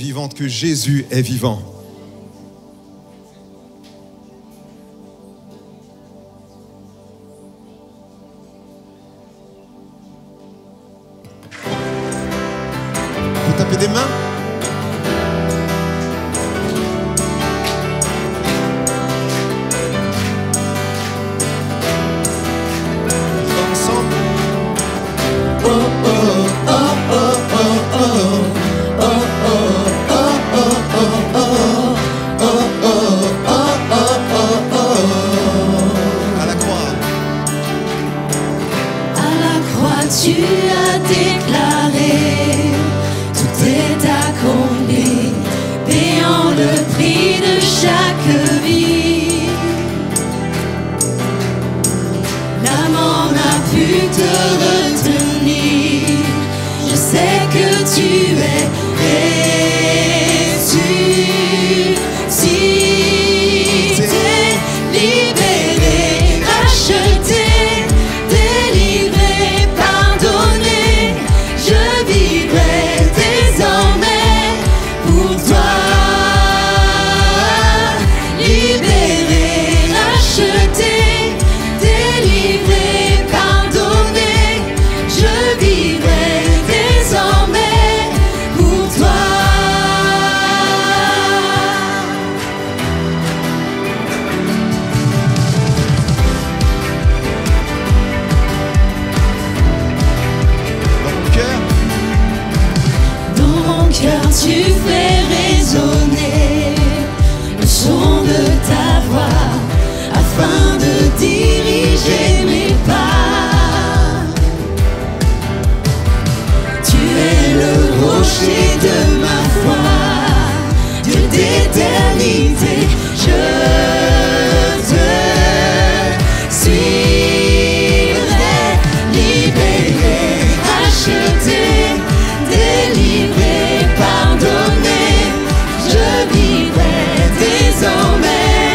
vivante, que Jésus est vivant. Vous tapez des mains? Tu as déclaré, tout est accompli, payant le prix de chaque vie. La mort n'a pu te retenir, je sais que tu es ressuscité, libéré, racheté. Tu fais résonner le son de ta voix afin de diriger mes pas. Tu es le rocher de ma foi, Dieu d'éternité, je te suivrai, libéré, racheté, délivré, pardonné, je vivrai désormais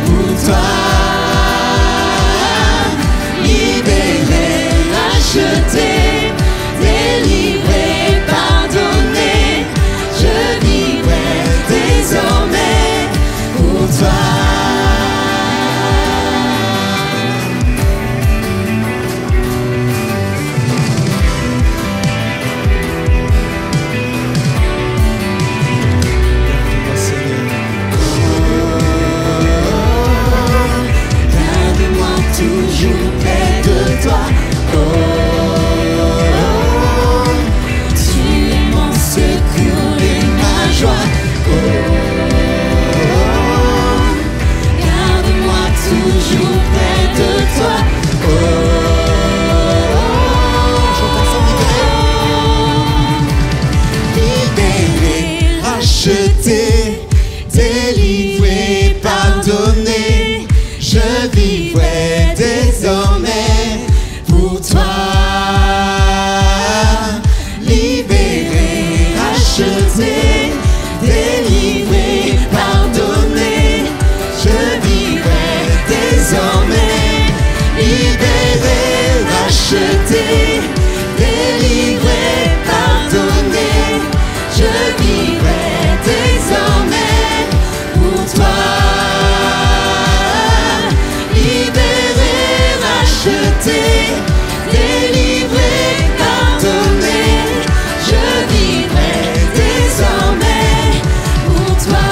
pour toi. Libéré, racheté, délivré, pardonné, je vivrai désormais pour toi. Toujours près de toi, tu es mon secours et ma joie, garde-moi toujours près de toi, libéré, racheté, délivré, pardonné, je vivrai désormais pour toi. Libéré, racheté, délivré, pardonné, je vivrai désormais. Libéré, racheté, délivré, pardonné, je vivrai désormais pour toi. Délivré, pardonné, je vivrai désormais pour toi.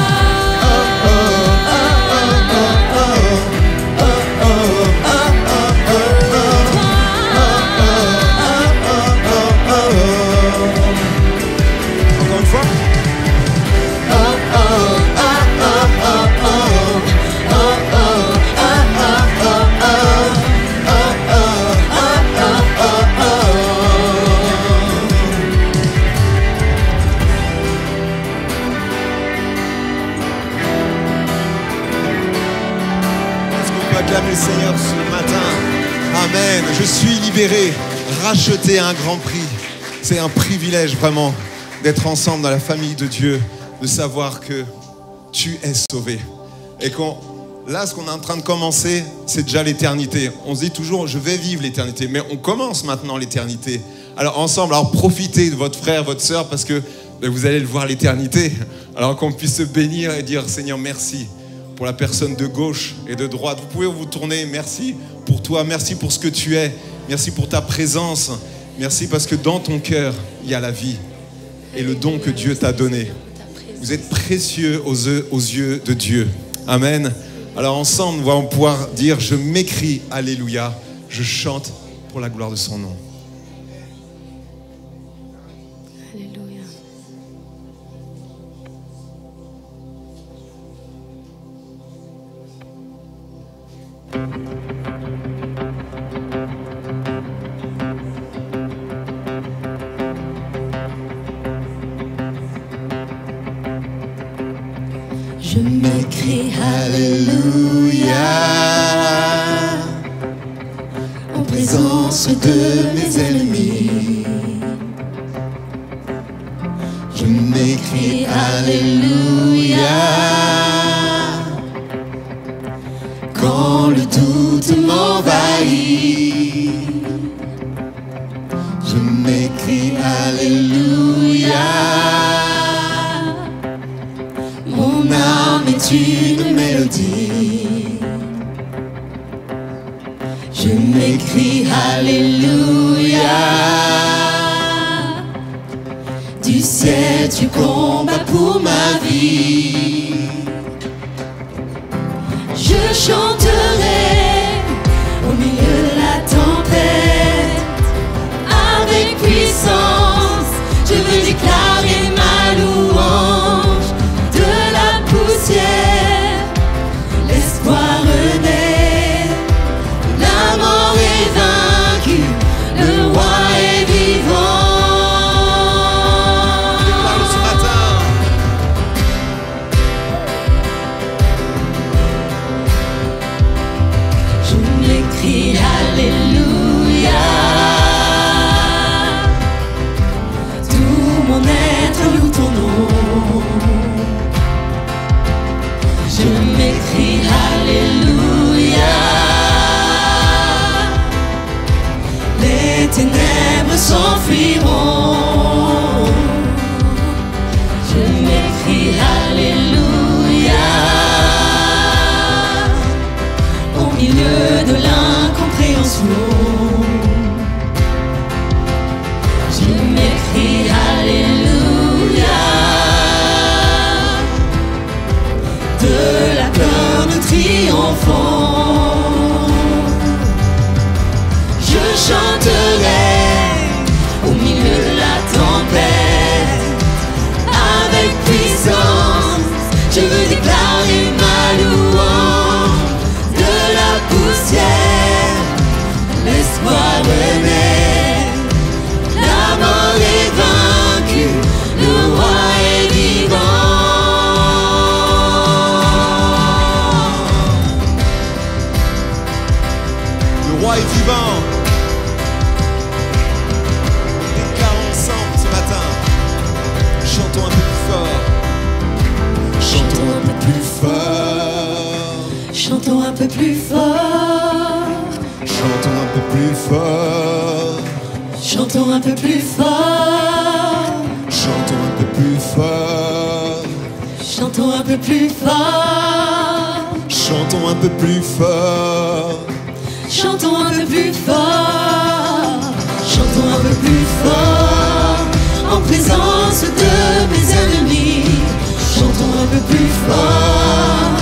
Encore une fois. Acclamer le Seigneur ce matin. Amen. Je suis libéré, racheté à un grand prix. C'est un privilège vraiment d'être ensemble dans la famille de Dieu, de savoir que tu es sauvé. Et là, ce qu'on est en train de commencer, c'est déjà l'éternité. On se dit toujours, je vais vivre l'éternité. Mais on commence maintenant l'éternité. Alors ensemble, alors profitez de votre frère, votre sœur, parce que mais vous allez le voir l'éternité. Alors qu'on puisse se bénir et dire Seigneur merci pour la personne de gauche et de droite. Vous pouvez vous tourner, merci pour toi, merci pour ce que tu es, merci pour ta présence, merci parce que dans ton cœur il y a la vie et le don que Dieu t'a donné. Vous êtes précieux aux yeux de Dieu. Amen. Alors ensemble, nous allons pouvoir dire je m'écris Alléluia, je chante pour la gloire de son nom. Alléluia. Je m'écris Alléluia en présence de mes ennemis. Je m'écris Alléluia quand le doute m'envahit. Je m'écris Alléluia. Mon âme est une mélodie. Je m'écris Alléluia. Du ciel tu combats pour ma vie. Je chanterai au milieu de la tempête. Avec puissance, je veux déclarer ma louange. De la poussière, l'espoir renaît. La mort est vaincue, le roi est vivant. Parle ce matin. Je m'écris Alléluia. Tout mon être loue ton nom. Je m'écris Alléluia. Les ténèbres s'enfuiront. Je m'écris Alléluia. Au milieu de l'incompréhension. Je m'écris Alléluia. De la peur nous triomphons. Je chanterai au milieu de la tempête. Avec puissance, je veux déclarer ma louange. De la poussière, l'espoir renaît. La mort est vaincue, le roi est vivant. Le roi est vivant. On déclare ensemble ce matin. Chantons un peu plus fort. Chantons un peu plus fort. Chantons un peu plus fort. Chantons un peu plus fort. Chantons un peu plus fort. Chantons un peu plus fort. Chantons un peu plus fort. Chantons un peu plus fort. Chantons un peu plus fort. Chantons un peu plus fort. En présence de mes ennemis. Chantons un peu plus fort.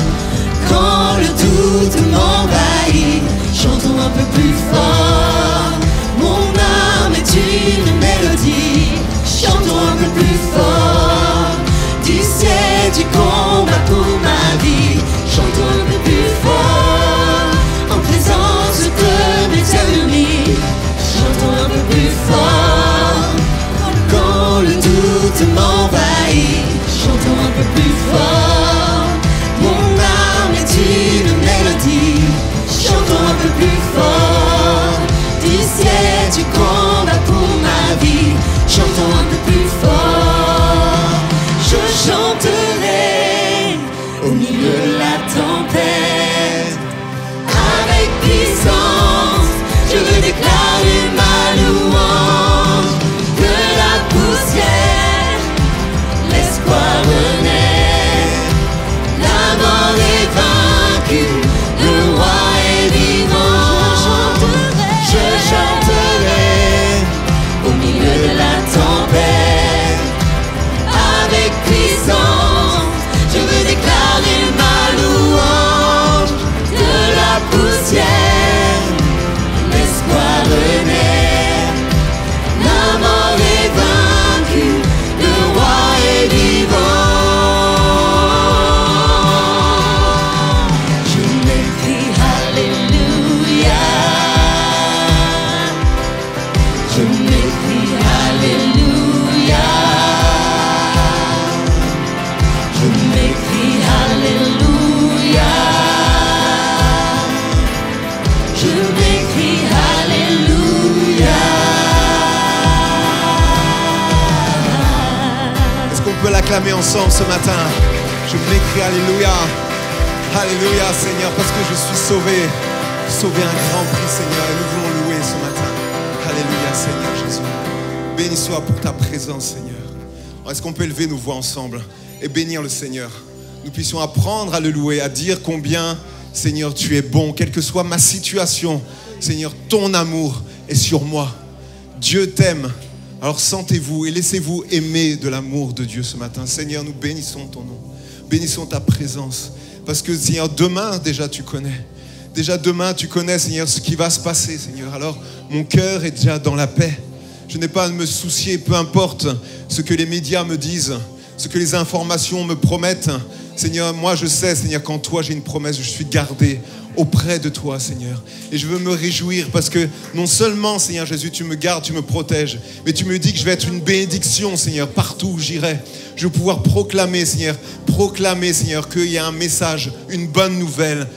Quand le doute m'envahit. Chantons un peu plus fort. Mon âme est une mélodie. Chantons un peu plus fort. Du ciel du combat pour ma vie. Chantons un peu plus fort. En présence de mes ennemis. Chantons un peu plus fort. Quand le doute m'envahit. Chantons un peu plus fort. Mon âme est une mélodie. Chantons un peu plus fort. Du ciel du combat pour ma vie. Chantons un peu plus fort. Je chanterai au milieu de la tempête. Avec puissance, je veux déclarer ma louange. De la poussière, peut l'acclamer ensemble ce matin. Je m'écris Alléluia. Alléluia, Seigneur, parce que je suis sauvé. Sauvé un grand prix, Seigneur, et nous voulons louer ce matin. Alléluia, Seigneur Jésus. Béni soit pour ta présence, Seigneur. Est-ce qu'on peut élever nos voix ensemble et bénir le Seigneur? Nous puissions apprendre à le louer, à dire combien, Seigneur, tu es bon, quelle que soit ma situation. Seigneur, ton amour est sur moi. Dieu t'aime. Alors sentez-vous et laissez-vous aimer de l'amour de Dieu ce matin. Seigneur, nous bénissons ton nom. Bénissons ta présence. Parce que, Seigneur, demain, déjà, tu connais. Déjà, demain, tu connais, Seigneur, ce qui va se passer, Seigneur. Alors, mon cœur est déjà dans la paix. Je n'ai pas à me soucier, peu importe ce que les médias me disent, ce que les informations me promettent. Seigneur, moi, je sais, Seigneur, qu'en toi, j'ai une promesse. Je suis gardé auprès de toi, Seigneur. Et je veux me réjouir parce que non seulement, Seigneur Jésus, tu me gardes, tu me protèges, mais tu me dis que je vais être une bénédiction, Seigneur, partout où j'irai. Je vais pouvoir proclamer, Seigneur, qu'il y a un message, une bonne nouvelle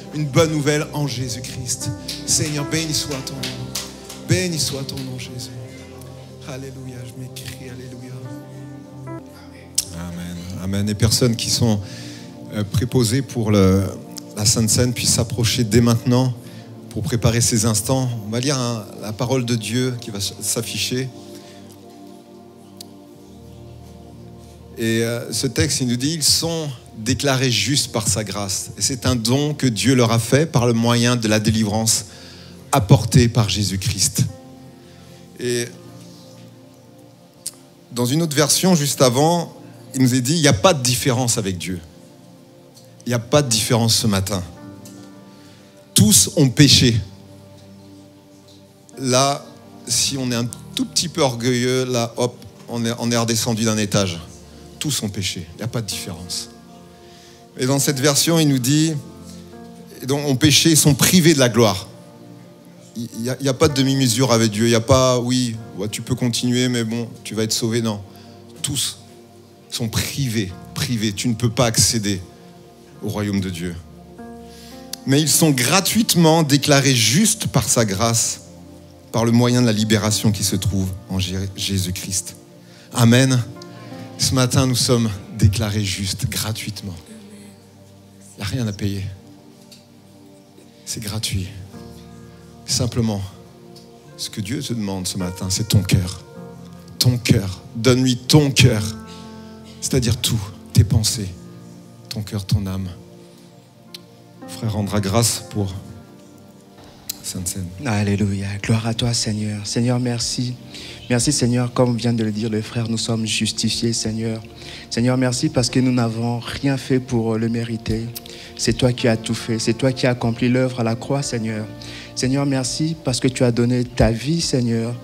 en Jésus-Christ. Seigneur, béni soit ton nom. Béni soit ton nom, Jésus. Alléluia, je m'écris, Alléluia. Amen. Amen. Les personnes qui sont préposées pour la Sainte Seine puissent s'approcher dès maintenant pour préparer ces instants. On va lire la parole de Dieu qui va s'afficher. Et ce texte, il nous dit, ils sont déclarés justes par sa grâce. Et c'est un don que Dieu leur a fait par le moyen de la délivrance apportée par Jésus-Christ. Et dans une autre version, juste avant, il nous est dit, il n'y a pas de différence avec Dieu. Il n'y a pas de différence ce matin. Tous ont péché. Là, si on est un tout petit peu orgueilleux, là, hop, on est redescendu d'un étage. Tous ont péché. Il n'y a pas de différence. Et dans cette version, il nous dit, ont péché et sont privés de la gloire. Il n'y a pas de demi-mesure avec Dieu. Il n'y a pas, oui, tu peux continuer, mais bon, tu vas être sauvé. Non. Tous sont privés. Tu ne peux pas accéder au royaume de Dieu. Mais ils sont gratuitement déclarés justes par sa grâce, par le moyen de la libération qui se trouve en Jésus-Christ. Amen. Ce matin, nous sommes déclarés justes gratuitement. Il n'y a rien à payer. C'est gratuit. Simplement, ce que Dieu te demande ce matin, c'est ton cœur. Ton cœur. Donne-lui ton cœur. C'est-à-dire tout, tes pensées, ton cœur, ton âme. Frère rendra grâce pour Sainte Seine. Alléluia. Gloire à toi, Seigneur. Seigneur, merci. Merci, Seigneur, comme vient de le dire le frère, nous sommes justifiés, Seigneur. Seigneur, merci parce que nous n'avons rien fait pour le mériter. C'est toi qui as tout fait. C'est toi qui as accompli l'œuvre à la croix, Seigneur. Seigneur, merci parce que tu as donné ta vie, Seigneur,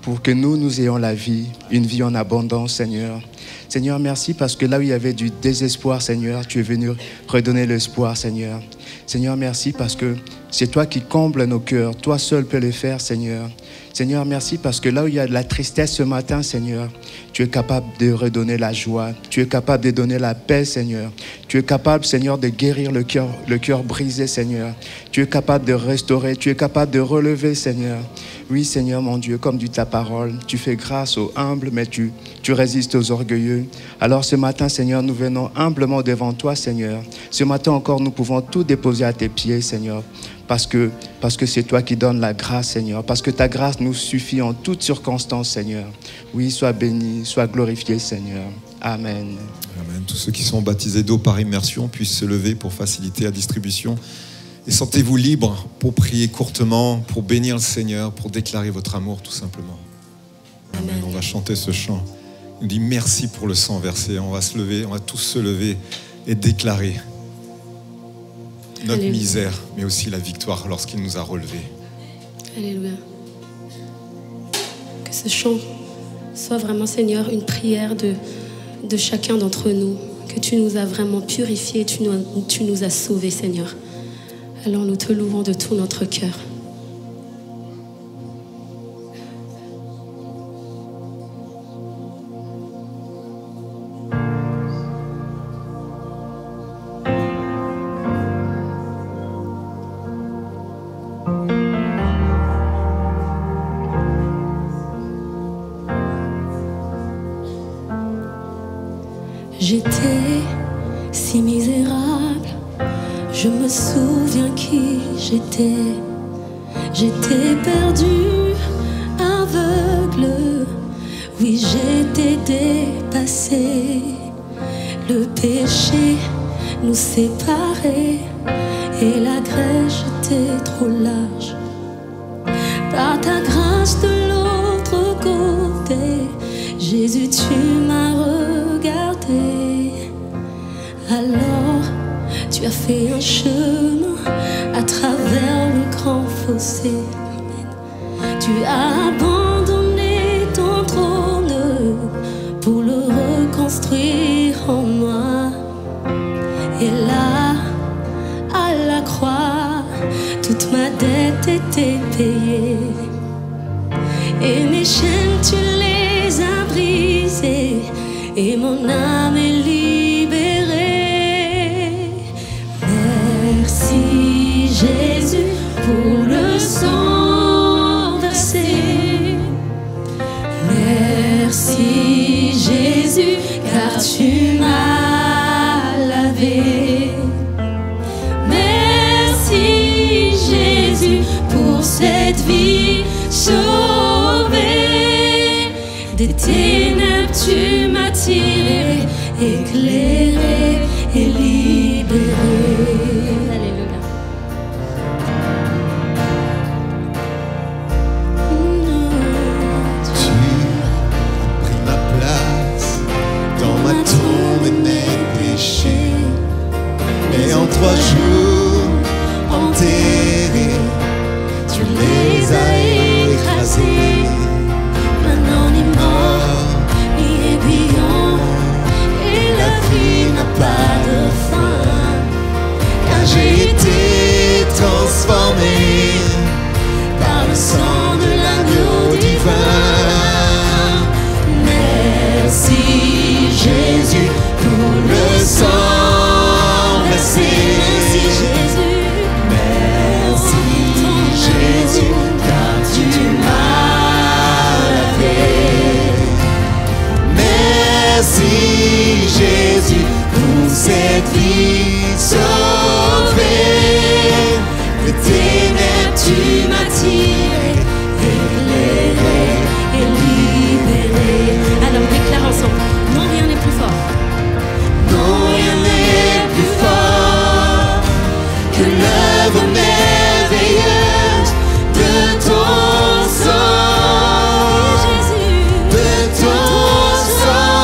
pour que nous ayons la vie, une vie en abondance, Seigneur. Seigneur, merci parce que là où il y avait du désespoir, Seigneur, tu es venu redonner l'espoir, Seigneur. Seigneur, merci parce que c'est toi qui combles nos cœurs. Toi seul peux le faire, Seigneur. Seigneur, merci parce que là où il y a de la tristesse ce matin, Seigneur, tu es capable de redonner la joie. Tu es capable de donner la paix, Seigneur. Tu es capable, Seigneur, de guérir le cœur brisé, Seigneur. Tu es capable de restaurer. Tu es capable de relever, Seigneur. Oui, Seigneur, mon Dieu, comme dit ta parole, tu fais grâce aux humbles, mais tu résistes aux orgueilleux. Alors ce matin, Seigneur, nous venons humblement devant toi, Seigneur. Ce matin encore, nous pouvons tout déposer à tes pieds, Seigneur. Parce que c'est toi qui donnes la grâce, Seigneur. Parce que ta grâce nous suffit en toutes circonstances, Seigneur. Oui, sois béni, sois glorifié, Seigneur. Amen. Amen. Tous ceux qui sont baptisés d'eau par immersion puissent se lever pour faciliter la distribution. Et sentez-vous libres pour prier courtement, pour bénir le Seigneur, pour déclarer votre amour, tout simplement. Amen. On va chanter ce chant. Il nous dit merci pour le sang versé. On va se lever, on va tous se lever et déclarer notre Alléluia. Misère, mais aussi la victoire lorsqu'il nous a relevés. Alléluia. Que ce chant soit vraiment, Seigneur, une prière de chacun d'entre nous. Que tu nous as vraiment purifiés, tu nous as sauvés, Seigneur. Alors nous te louons de tout notre cœur. J'étais si misérable, je me souviens qui j'étais. J'étais perdue, aveugle, oui j'étais dépassée. Le péché nous séparait et la grèche était trop large. Par ta grâce de l'autre côté, Jésus tu m'as regardé. Alors tu as fait un chemin à travers le grand fossé. Tu as abandonné ton trône pour le reconstruire en moi. Et là, à la croix, toute ma dette était payée. Et mes chaînes tu les as brisées et mon âme est libérée. Merci Jésus pour le sang versé. Merci Jésus car tu m'as lavé. Merci Jésus pour cette vie sauvée. Des ténèbres tu m'as tiré, éclairé et libéré. Alléluia. Tu as pris ma place dans ma tombe et mes péchés. Mais en 3 jours, enterrés, tu les as écrasés. Maintenant ni mort, ni aiguillon, et la vie n'a pas de fin. Car j'ai été transformé par le sang de l'agneau divin. Merci Jésus pour le sang versé. Merci Jésus. Merci Jésus car tu m'as lavé. Merci Jésus pour cette vie sauvée. Les ténèbres tu m'as tiré, éclairé Et libéré. Alors déclare ensemble. Non, rien n'est plus fort. Non, rien n'est plus fort que l'œuvre merveilleuse de ton sang, de ton sang.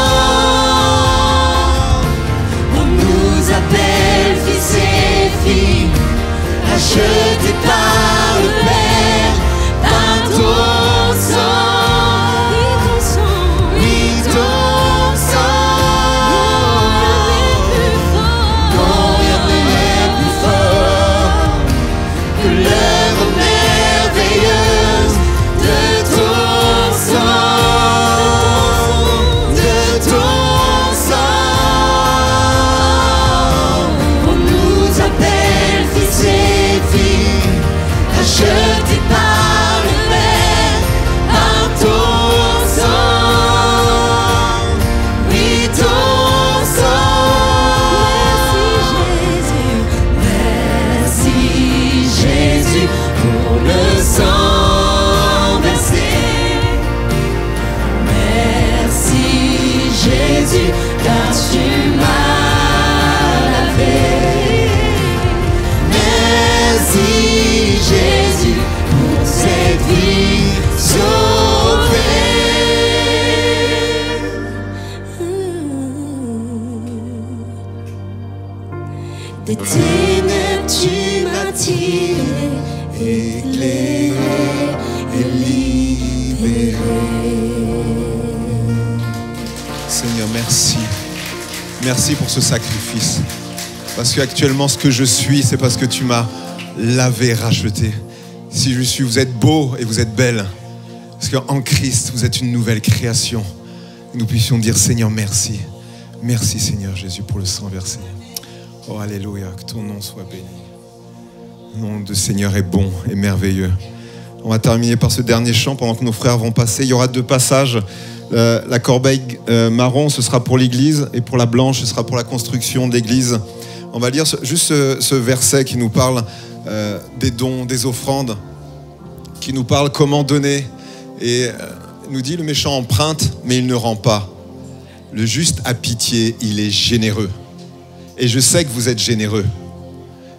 On nous appelle fils et filles, rachetés par le Père, par ton sang, oui, ton sang. Non, rien n'est plus fort que l'œuvre merveilleuse de ton sang, de ton sang. On nous appelle fils et filles, rachetés par le Père, par ton sang, oui, ton sang. Merci Jésus pour le sang versé. Merci Jésus car tu m'as lavé. Merci Jésus pour cette vie sauvée. Des ténèbres tu m'as tiré, éclairé et libéré. Seigneur, merci. Merci pour ce sacrifice. Parce qu'actuellement, ce que je suis, c'est parce que tu m'as lavé, racheté. Si je suis, vous êtes beau et vous êtes belle. Parce qu'en Christ, vous êtes une nouvelle création. Nous puissions dire, Seigneur, merci. Merci, Seigneur Jésus, pour le sang versé. Oh, alléluia, que ton nom soit béni. Le nom de Seigneur est bon et merveilleux. On va terminer par ce dernier chant pendant que nos frères vont passer. Il y aura 2 passages La corbeille marron, ce sera pour l'église, et pour la blanche, ce sera pour la construction de l'église. On va lire juste ce verset qui nous parle des dons, des offrandes, qui nous parle comment donner. Et nous dit, le méchant emprunte, mais il ne rend pas. Le juste a pitié, il est généreux. Et je sais que vous êtes généreux.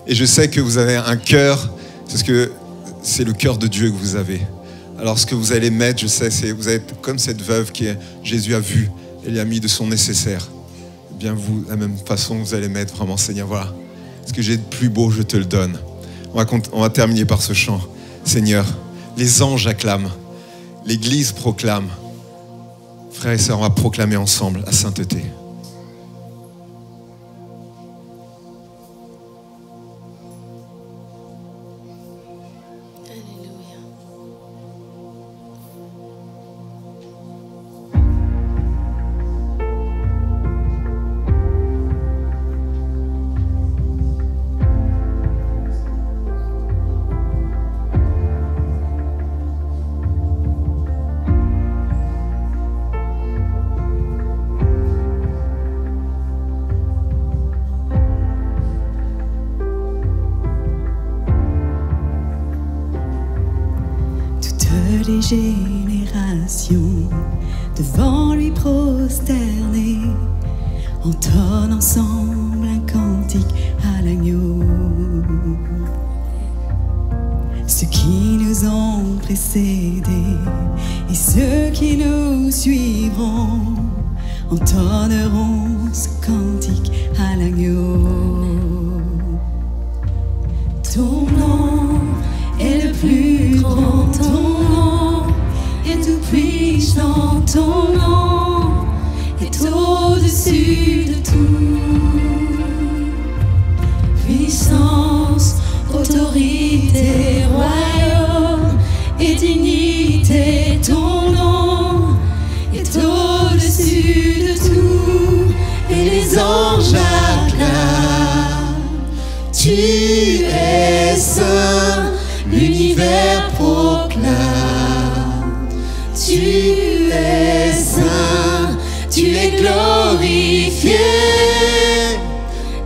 Et je sais que vous avez un cœur, parce que c'est le cœur de Dieu que vous avez. Alors ce que vous allez mettre, je sais, vous êtes comme cette veuve que Jésus a vue et lui a mis de son nécessaire. Eh bien vous, de la même façon, vous allez mettre vraiment, Seigneur, voilà. Ce que j'ai de plus beau, je te le donne. On va terminer par ce chant. Seigneur, les anges acclament, l'Église proclame. Frères et sœurs, on va proclamer ensemble la sainteté. Les générations devant lui prosternées entonnent ensemble un cantique à l'agneau. Ceux qui nous ont précédés et ceux qui nous suivront entonneront ce cantique à l'agneau. Ton nom est le plus grand, ton nom est tout puissant, ton nom est au-dessus de tout. Puissance, autorité, royaume et dignité, ton nom est au-dessus de tout. Et les anges acclament, tu es saint. L'univers proclame, tu es saint, tu es glorifié,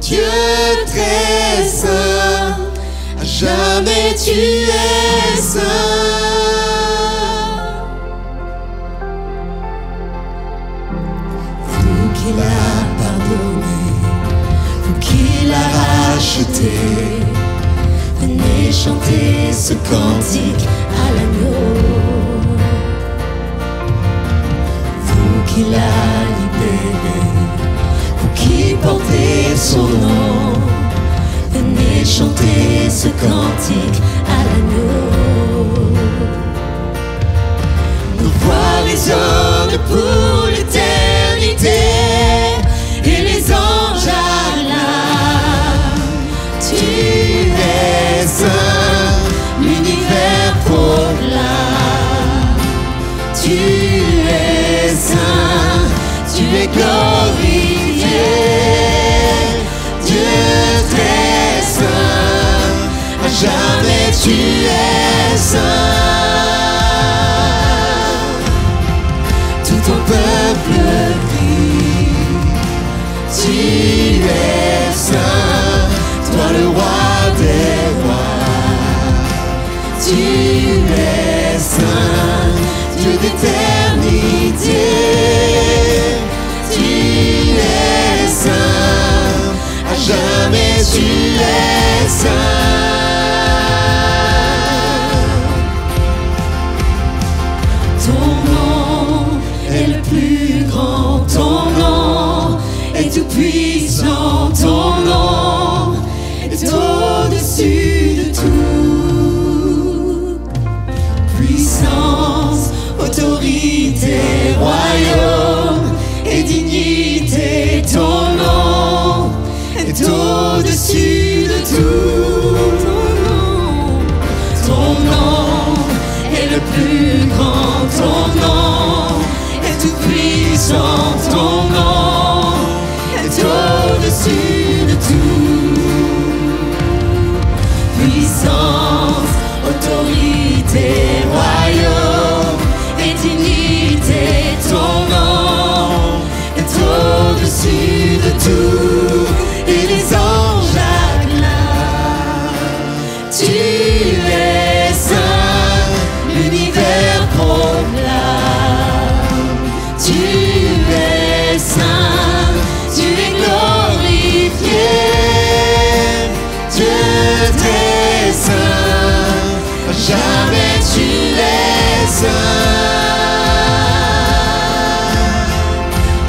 Dieu très saint, à jamais tu es saint. Vous qu'il a pardonné, vous qu'il a racheté, venez chanter ce cantique à l'agneau. Vous qui l'a libéré, vous qui portez son nom, venez chanter ce cantique à l'agneau. Nos voix résonnent pour l'éternité et les anges acclament. Tu es saint, l'univers proclame. Tu es saint, tu es glorifié, Dieu très saint, à jamais tu es saint. Tout ton peuple crie, tu es saint, toi le roi des rois. Tu es saint, Dieu d'éternité. Tu es saint, à jamais tu es saint. Ton nom est le plus grand, ton nom est tout puissant, ton nom est au-dessus de tout. Puissance, autorité, royaume et dignité, ton nom est au-dessus de tout. Ton nom est le plus grand, ton nom est tout puissant, ton nom est au-dessus de tout. Puissance, autorité, royaume et dignité, ton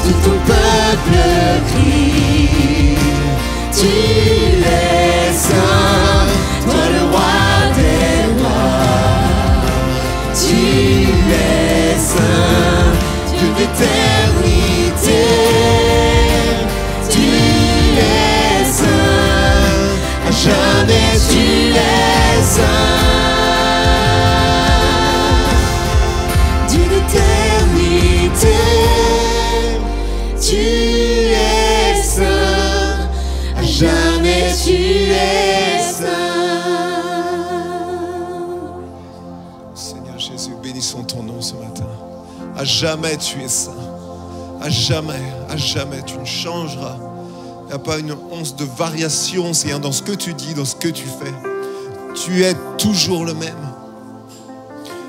tout ton peuple crie. Tu es saint, toi le roi des rois. Tu es saint, Dieu d'éternité. Tu es saint, à jamais tu es saint. Dieu d'éternité, tu es saint, à jamais tu es saint. Seigneur Jésus, bénissons ton nom ce matin. À jamais tu es saint. À jamais tu ne changeras. Il n'y a pas une once de variation, Seigneur, dans ce que tu dis, dans ce que tu fais. Tu es toujours le même.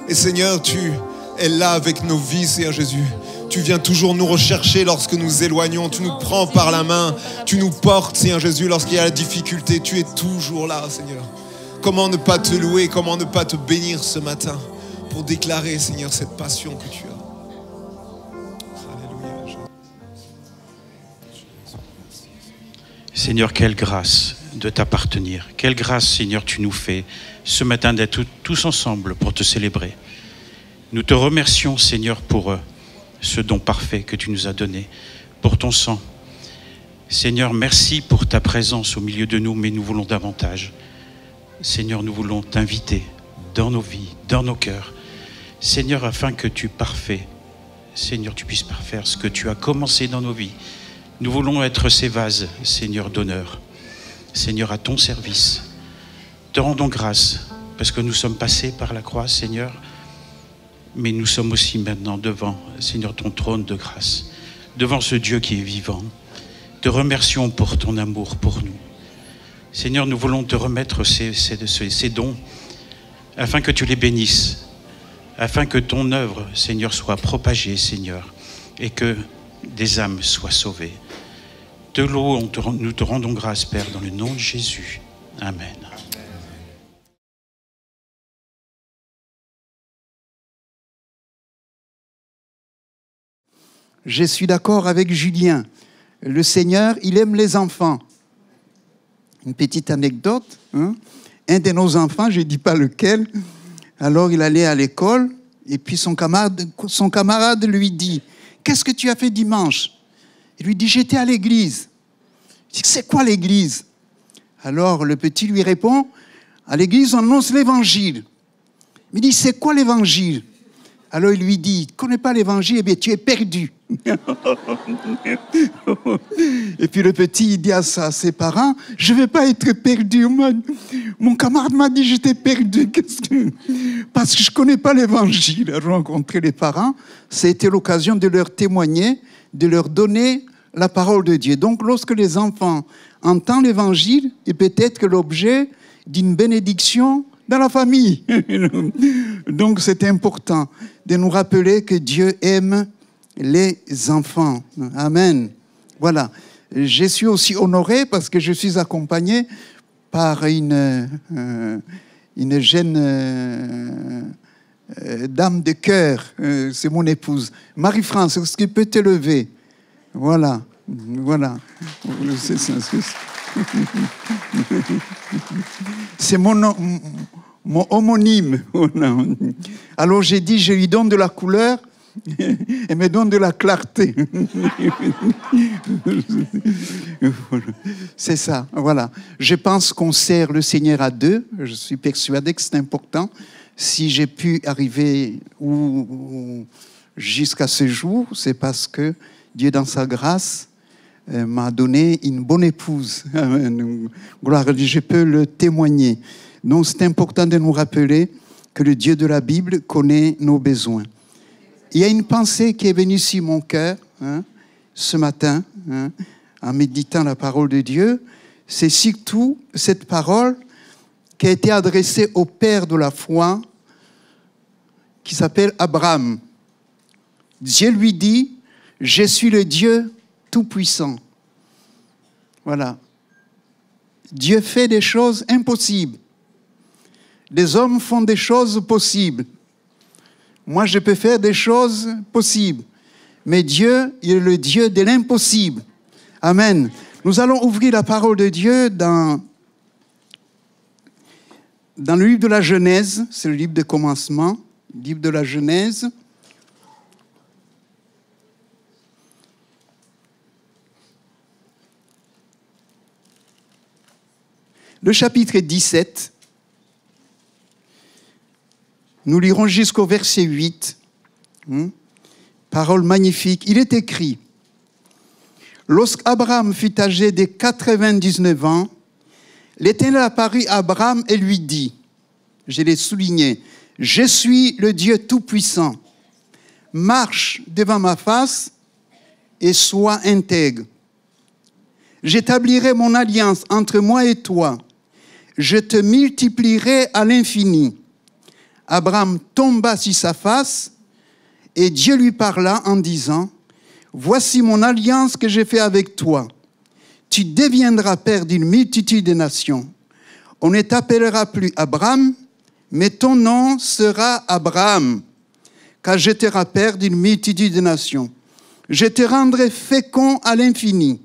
Et Seigneur, tu es là avec nos vies, Seigneur Jésus. Tu viens toujours nous rechercher lorsque nous éloignons. Tu nous prends par la main. Tu nous portes, Seigneur Jésus, lorsqu'il y a la difficulté. Tu es toujours là, Seigneur. Comment ne pas te louer, comment ne pas te bénir ce matin pour déclarer, Seigneur, cette passion que tu as. Seigneur, quelle grâce de t'appartenir. Quelle grâce, Seigneur, tu nous fais ce matin d'être tous ensemble pour te célébrer. Nous te remercions, Seigneur, pour ce don parfait que tu nous as donné, pour ton sang. Seigneur, merci pour ta présence au milieu de nous, mais nous voulons davantage. Seigneur, nous voulons t'inviter dans nos vies, dans nos cœurs. Seigneur, afin que tu parfait, Seigneur, tu puisses parfaire ce que tu as commencé dans nos vies. Nous voulons être ces vases, Seigneur, d'honneur. Seigneur, à ton service. Te rendons grâce parce que nous sommes passés par la croix, Seigneur, mais nous sommes aussi maintenant devant, Seigneur, ton trône de grâce, devant ce Dieu qui est vivant. Te remercions pour ton amour pour nous. Seigneur, nous voulons te remettre ces dons afin que tu les bénisses, afin que ton œuvre, Seigneur, soit propagée, Seigneur, et que des âmes soient sauvées. De l'eau, nous te rendons grâce, Père, dans le nom de Jésus. Amen. Je suis d'accord avec Julien. Le Seigneur, il aime les enfants. Une petite anecdote. Un de nos enfants, je ne dis pas lequel, alors il allait à l'école et puis son camarade lui dit « Qu'est-ce que tu as fait dimanche ?» Il lui dit « J'étais à l'église. » Il dit « C'est quoi l'église ?» Alors le petit lui répond « À l'église, on annonce l'évangile. » Il dit « C'est quoi l'évangile ?» Alors il lui dit « Tu ne connais pas l'évangile, eh bien tu es perdu. » Et puis le petit il dit à ses parents « Je ne vais pas être perdu. Mon camarade m'a dit que j'étais perdu. Parce que je ne connais pas l'évangile. » Alors rencontrer les parents, c'était l'occasion de leur témoigner, de leur donner la parole de Dieu. Donc lorsque les enfants entendent l'évangile, il peut être l'objet d'une bénédiction dans la famille. Donc c'est important de nous rappeler que Dieu aime les enfants. Amen. Voilà. Je suis aussi honoré parce que je suis accompagné par une jeune dame de cœur. C'est mon épouse. Marie-France, est-ce que tu peux te lever? Voilà. Voilà. C'est ça. C'est mon homonyme. Alors j'ai dit, je lui donne de la couleur et me donne de la clarté. C'est ça, voilà. Je pense qu'on sert le Seigneur à deux. Je suis persuadé que c'est important. Si j'ai pu arriver jusqu'à ce jour, c'est parce que Dieu, dans sa grâce, m'a donné une bonne épouse. Gloire à Dieu, je peux le témoigner. Donc c'est important de nous rappeler que le Dieu de la Bible connaît nos besoins. Il y a une pensée qui est venue sur mon cœur ce matin, en méditant la parole de Dieu. C'est surtout cette parole qui a été adressée au père de la foi, qui s'appelle Abraham. Dieu lui dit, « Je suis le Dieu tout-puissant. » Voilà. Dieu fait des choses impossibles. Les hommes font des choses possibles. Moi, je peux faire des choses possibles. Mais Dieu, il est le Dieu de l'impossible. Amen. Nous allons ouvrir la parole de Dieu dans le livre de la Genèse. C'est le livre de commencement, le livre de la Genèse. Le chapitre 17. Nous lirons jusqu'au verset 8. Parole magnifique. Il est écrit: lorsqu'Abraham fut âgé de 99 ans, l'Éternel apparut à Abraham et lui dit, je l'ai souligné, je suis le Dieu Tout-Puissant. Marche devant ma face et sois intègre. J'établirai mon alliance entre moi et toi. Je te multiplierai à l'infini. Abraham tomba sur sa face et Dieu lui parla en disant, voici mon alliance que j'ai faite avec toi. Tu deviendras père d'une multitude de nations. On ne t'appellera plus Abraham, mais ton nom sera Abraham, car je te serai père d'une multitude de nations. Je te rendrai fécond à l'infini.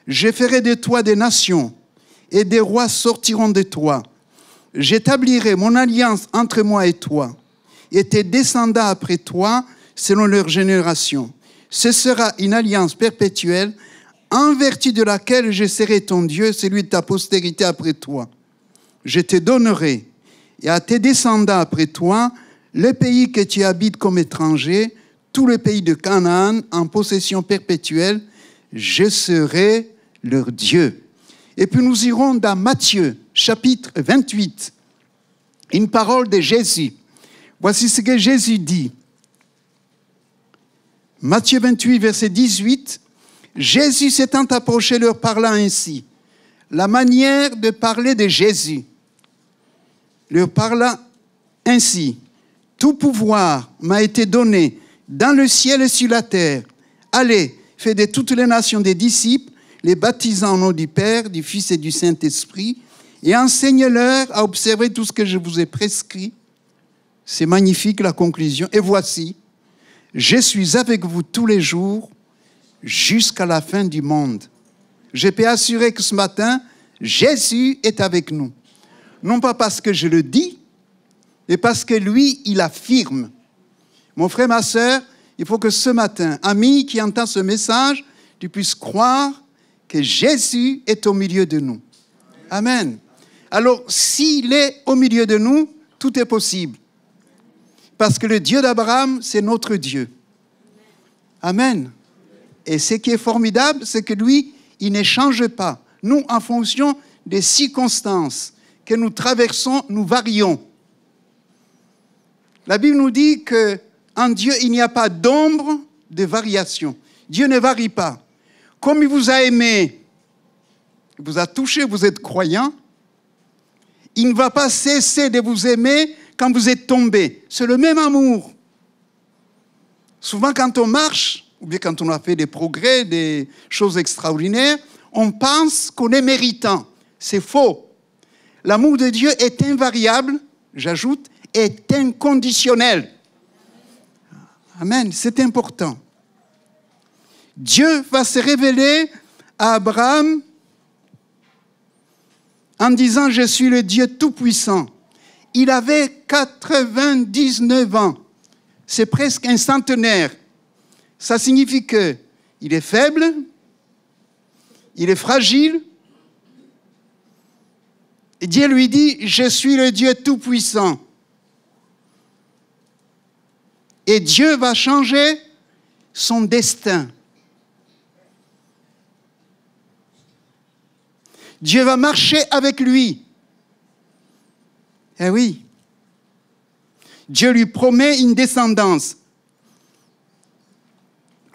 Je ferai de toi des nations, et des rois sortiront de toi. J'établirai mon alliance entre moi et toi, et tes descendants après toi, selon leur génération. Ce sera une alliance perpétuelle, en vertu de laquelle je serai ton Dieu, celui de ta postérité après toi. Je te donnerai, et à tes descendants après toi, le pays que tu habites comme étranger, tout le pays de Canaan, en possession perpétuelle. Je serai leur Dieu. Et puis nous irons dans Matthieu, chapitre 28, une parole de Jésus. Voici ce que Jésus dit. Matthieu 28, verset 18. Jésus s'étant approché leur parlant ainsi. La manière de parler de Jésus. Leur parlant ainsi. Tout pouvoir m'a été donné dans le ciel et sur la terre. Allez, faites de toutes les nations des disciples, les baptisant au nom du Père, du Fils et du Saint-Esprit, et enseignez-leur à observer tout ce que je vous ai prescrit. C'est magnifique la conclusion. Et voici, je suis avec vous tous les jours jusqu'à la fin du monde. Je peux assurer que ce matin, Jésus est avec nous. Non pas parce que je le dis, mais parce que lui, il affirme. Mon frère, ma sœur, il faut que ce matin, ami qui entend ce message, tu puisses croire que Jésus est au milieu de nous. Amen. Alors, s'il est au milieu de nous, tout est possible. Parce que le Dieu d'Abraham, c'est notre Dieu. Amen. Et ce qui est formidable, c'est que lui, il ne change pas. Nous, en fonction des circonstances que nous traversons, nous varions. La Bible nous dit qu'en Dieu, il n'y a pas d'ombre de variation. Dieu ne varie pas. Comme il vous a aimé, il vous a touché, vous êtes croyant, il ne va pas cesser de vous aimer quand vous êtes tombé. C'est le même amour. Souvent, quand on marche, ou bien quand on a fait des progrès, des choses extraordinaires, on pense qu'on est méritant. C'est faux. L'amour de Dieu est invariable, j'ajoute, est inconditionnel. Amen, c'est important. Dieu va se révéler à Abraham en disant « Je suis le Dieu Tout-Puissant ». Il avait 99 ans. C'est presque un centenaire. Ça signifie qu'il est faible, il est fragile. Et Dieu lui dit « Je suis le Dieu Tout-Puissant ». Et Dieu va changer son destin. Dieu va marcher avec lui. Eh oui. Dieu lui promet une descendance.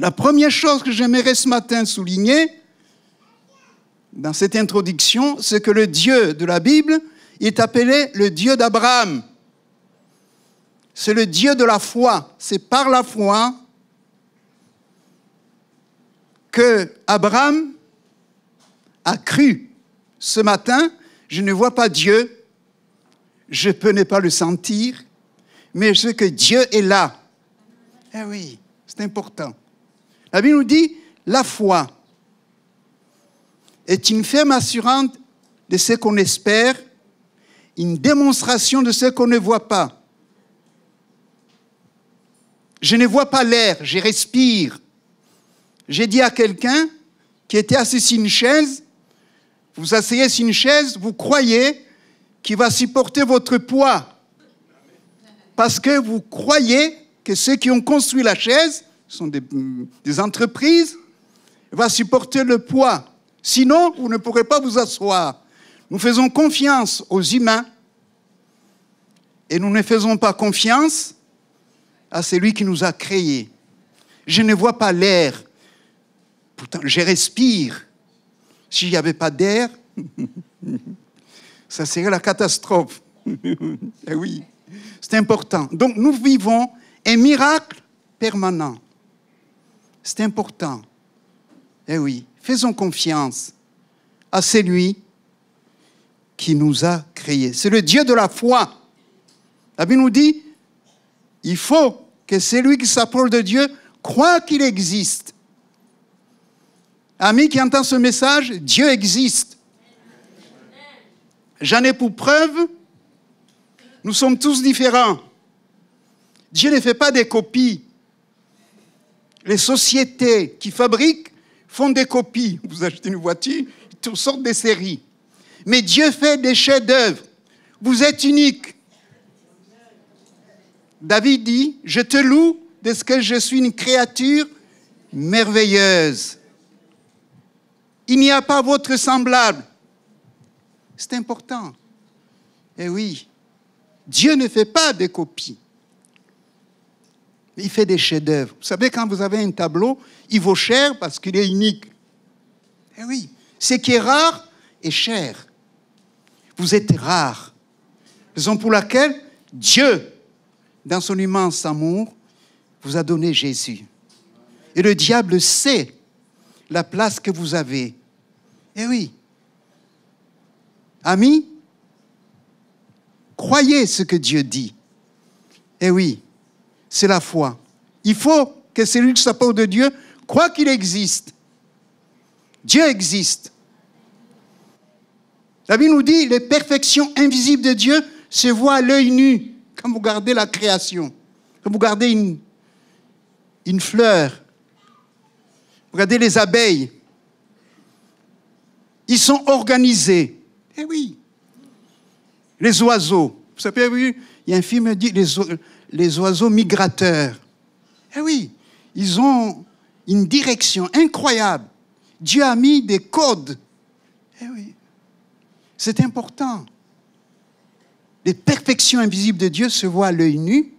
La première chose que j'aimerais ce matin souligner dans cette introduction, c'est que le Dieu de la Bible est appelé le Dieu d'Abraham. C'est le Dieu de la foi. C'est par la foi que Abraham a cru. Ce matin, je ne vois pas Dieu, je peux ne pas le sentir, mais je sais que Dieu est là. Eh oui, c'est important. La Bible nous dit, la foi est une ferme assurance de ce qu'on espère, une démonstration de ce qu'on ne voit pas. Je ne vois pas l'air, je respire. J'ai dit à quelqu'un qui était assis sur une chaise, vous asseyez sur une chaise, vous croyez qu'il va supporter votre poids. Parce que vous croyez que ceux qui ont construit la chaise sont des entreprises, vont supporter le poids. Sinon, vous ne pourrez pas vous asseoir. Nous faisons confiance aux humains et nous ne faisons pas confiance à celui qui nous a créés. Je ne vois pas l'air. Pourtant, je respire. S'il n'y avait pas d'air, ça serait la catastrophe. Eh oui, c'est important. Donc, nous vivons un miracle permanent. C'est important. Eh oui, faisons confiance à celui qui nous a créés. C'est le Dieu de la foi. La Bible nous dit, il faut que celui qui s'approche de Dieu croit qu'il existe. Ami qui entend ce message, Dieu existe. J'en ai pour preuve, nous sommes tous différents. Dieu ne fait pas des copies. Les sociétés qui fabriquent font des copies. Vous achetez une voiture, toutes sortes de séries. Mais Dieu fait des chefs-d'œuvre. Vous êtes unique. David dit, je te loue de ce que je suis une créature merveilleuse. Il n'y a pas votre semblable. C'est important. Eh oui, Dieu ne fait pas des copies. Il fait des chefs-d'œuvre. Vous savez, quand vous avez un tableau, il vaut cher parce qu'il est unique. Eh oui, ce qui est rare est cher. Vous êtes rare. Raison pour laquelle Dieu, dans son immense amour, vous a donné Jésus. Et le diable sait la place que vous avez. Eh oui. Amis, croyez ce que Dieu dit. Eh oui, c'est la foi. Il faut que celui qui s'approche de Dieu croit qu'il existe. Dieu existe. La Bible nous dit, les perfections invisibles de Dieu se voient à l'œil nu quand vous regardez la création. Quand vous regardez une fleur, regardez les abeilles. Ils sont organisés. Eh oui. Les oiseaux. Vous savez, il y a un film qui dit les oiseaux migrateurs. Eh oui. Ils ont une direction incroyable. Dieu a mis des codes. Eh oui. C'est important. Les perfections invisibles de Dieu se voient à l'œil nu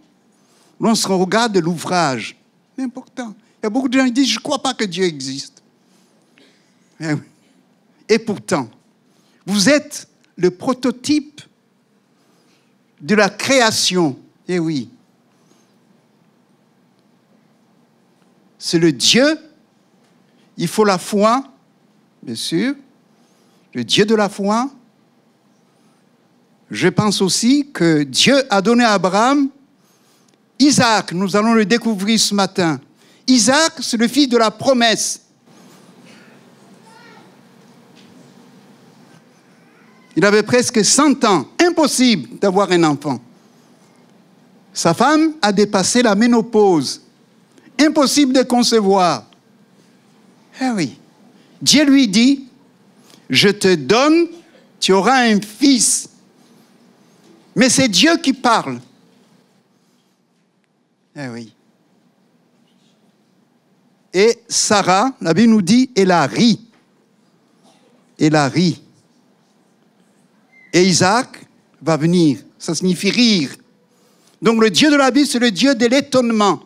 lorsqu'on regarde l'ouvrage. C'est important. Il y a beaucoup de gens qui disent, je ne crois pas que Dieu existe. Eh oui. Et pourtant, vous êtes le prototype de la création. Eh oui. C'est le Dieu. Il faut la foi, bien sûr. Le Dieu de la foi. Je pense aussi que Dieu a donné à Abraham Isaac. Nous allons le découvrir ce matin. Isaac, c'est le fils de la promesse. Il avait presque 100 ans. Impossible d'avoir un enfant. Sa femme a dépassé la ménopause. Impossible de concevoir. Eh oui. Dieu lui dit, je te donne, tu auras un fils. Mais c'est Dieu qui parle. Eh oui. Et Sarah, la Bible nous dit, elle a ri. Elle a ri. Et Isaac va venir. Ça signifie rire. Donc le Dieu de la Bible, c'est le Dieu de l'étonnement.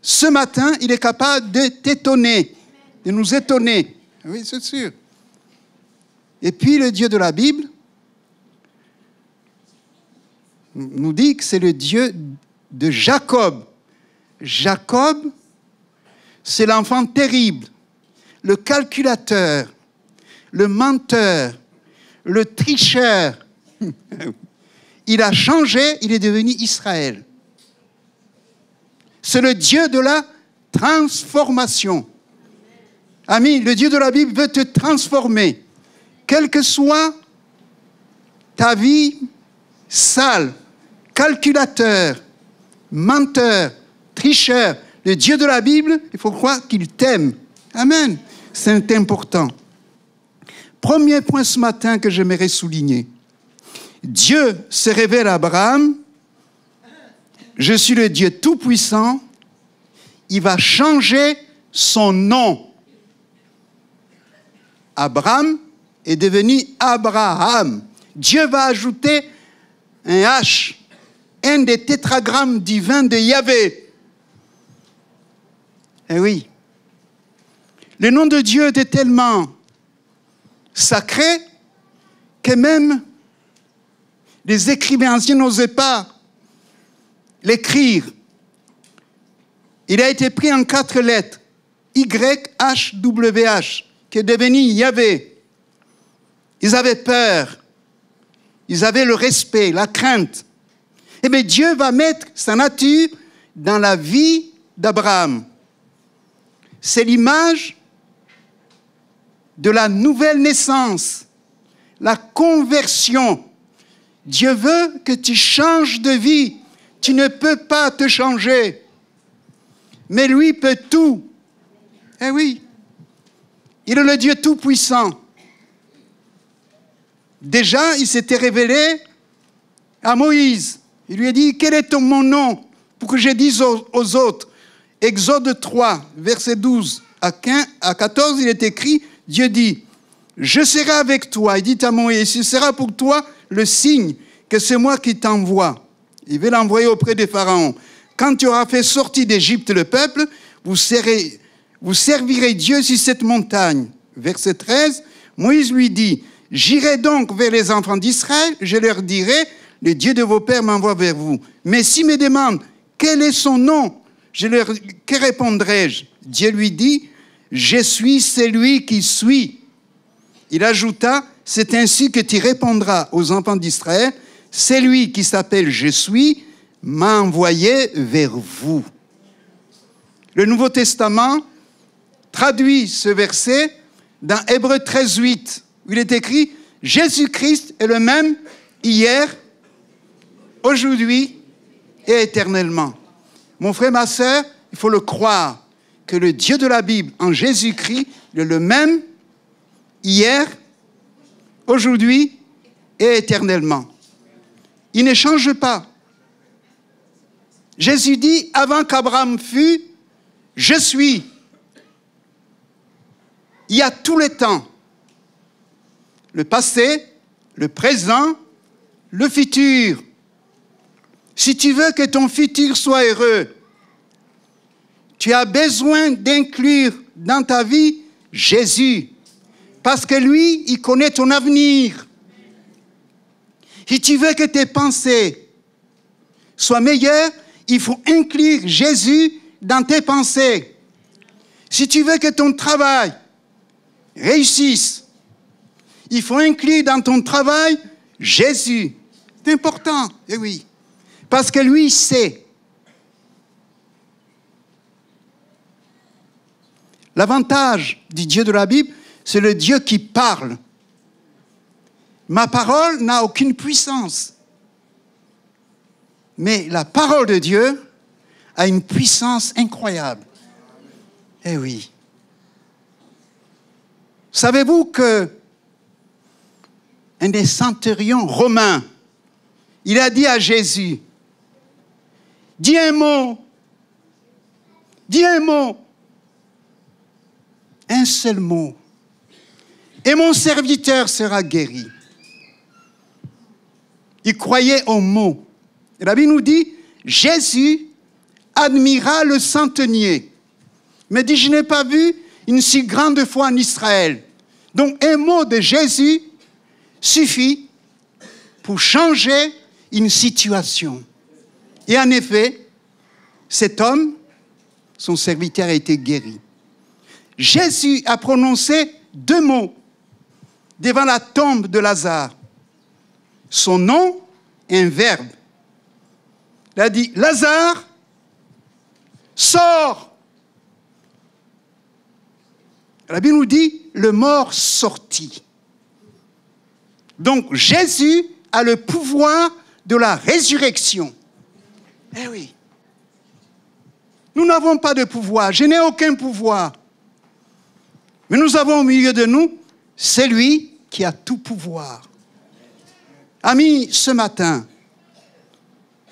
Ce matin, il est capable de t'étonner, de nous étonner. Oui, c'est sûr. Et puis le Dieu de la Bible nous dit que c'est le Dieu de Jacob. Jacob, c'est l'enfant terrible, le calculateur, le menteur, le tricheur. Il a changé, il est devenu Israël. C'est le Dieu de la transformation. Ami, le Dieu de la Bible veut te transformer. Quelle que soit ta vie sale, calculateur, menteur, tricheur, le Dieu de la Bible, il faut croire qu'il t'aime. Amen. C'est important. Premier point ce matin que j'aimerais souligner. Dieu se révèle à Abraham. Je suis le Dieu Tout-Puissant. Il va changer son nom. Abraham est devenu Abraham. Dieu va ajouter un H, un des tétragrammes divins de Yahvé. Eh oui. Le nom de Dieu était tellement sacré que même les écrivains anciens n'osaient pas l'écrire. Il a été pris en 4 lettres, YHWH, qui est devenu Yahvé. Ils avaient peur, ils avaient le respect, la crainte. Eh bien, Dieu va mettre sa nature dans la vie d'Abraham. C'est l'image de la nouvelle naissance, la conversion. Dieu veut que tu changes de vie. Tu ne peux pas te changer. Mais lui peut tout. Eh oui. Il est le Dieu Tout-Puissant. Déjà, il s'était révélé à Moïse. Il lui a dit, quel est mon nom pour que je dise aux autres. Exode 3, verset 12 à 14, il est écrit, Dieu dit, je serai avec toi. Il dit à Moïse, ce sera pour toi le signe que c'est moi qui t'envoie. Il veut l'envoyer auprès des pharaons. Quand tu auras fait sortir d'Égypte le peuple, vous servirez Dieu sur cette montagne. Verset 13, Moïse lui dit, j'irai donc vers les enfants d'Israël, je leur dirai, le Dieu de vos pères m'envoie vers vous. Mais s'ils me demandent, quel est son nom? Que répondrai-je? Dieu lui dit, je suis celui qui suis. Il ajouta, c'est ainsi que tu répondras aux enfants d'Israël, celui qui s'appelle je suis m'a envoyé vers vous. Le Nouveau Testament traduit ce verset dans Hébreux 13, 8, où il est écrit, Jésus-Christ est le même hier, aujourd'hui et éternellement. Mon frère, ma sœur, il faut le croire, que le Dieu de la Bible, en Jésus-Christ, est le même hier, aujourd'hui et éternellement. Il ne change pas. Jésus dit, avant qu'Abraham fût, je suis. Il y a tous les temps. Le passé, le présent, le futur. Si tu veux que ton futur soit heureux, tu as besoin d'inclure dans ta vie Jésus. Parce que lui, il connaît ton avenir. Si tu veux que tes pensées soient meilleures, il faut inclure Jésus dans tes pensées. Si tu veux que ton travail réussisse, il faut inclure dans ton travail Jésus. C'est important, eh oui. Parce que lui, il sait. L'avantage du Dieu de la Bible, c'est le Dieu qui parle. Ma parole n'a aucune puissance. Mais la parole de Dieu a une puissance incroyable. Eh oui. Savez-vous que un des centurions romains, il a dit à Jésus, dis un mot, un seul mot, et mon serviteur sera guéri. Il croyait au mot. Et la Bible nous dit, Jésus admira le centenier, mais dit, je n'ai pas vu une si grande foi en Israël. Donc un mot de Jésus suffit pour changer une situation. Et en effet, cet homme, son serviteur a été guéri. Jésus a prononcé 2 mots devant la tombe de Lazare. Son nom et un verbe. Il a dit, Lazare, sors. La Bible nous dit, le mort sortit. Donc Jésus a le pouvoir de la résurrection. Eh oui. Nous n'avons pas de pouvoir. Je n'ai aucun pouvoir. Mais nous avons au milieu de nous celui qui a tout pouvoir. Ami, ce matin,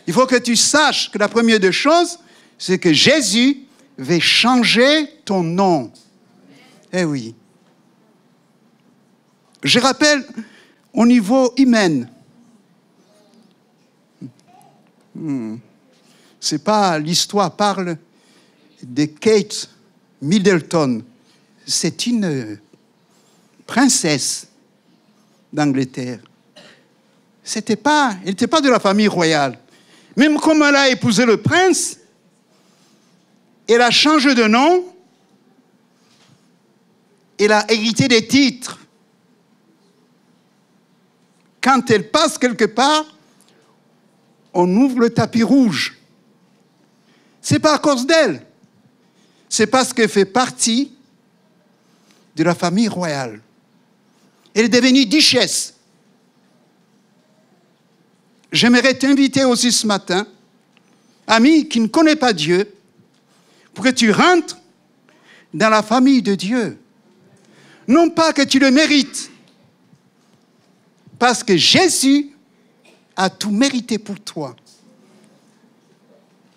il faut que tu saches que la première des choses, c'est que Jésus veut changer ton nom. Eh oui. Je rappelle, au niveau humain, c'est pas l'histoire parle de Kate Middleton. C'est une princesse d'Angleterre. Elle n'était pas de la famille royale. Même comme elle a épousé le prince, elle a changé de nom, elle a hérité des titres. Quand elle passe quelque part, on ouvre le tapis rouge. Ce n'est pas à cause d'elle. C'est parce qu'elle fait partie de la famille royale. Elle est devenue duchesse. J'aimerais t'inviter aussi ce matin, ami qui ne connaît pas Dieu, pour que tu rentres dans la famille de Dieu. Non pas que tu le mérites, parce que Jésus a tout mérité pour toi.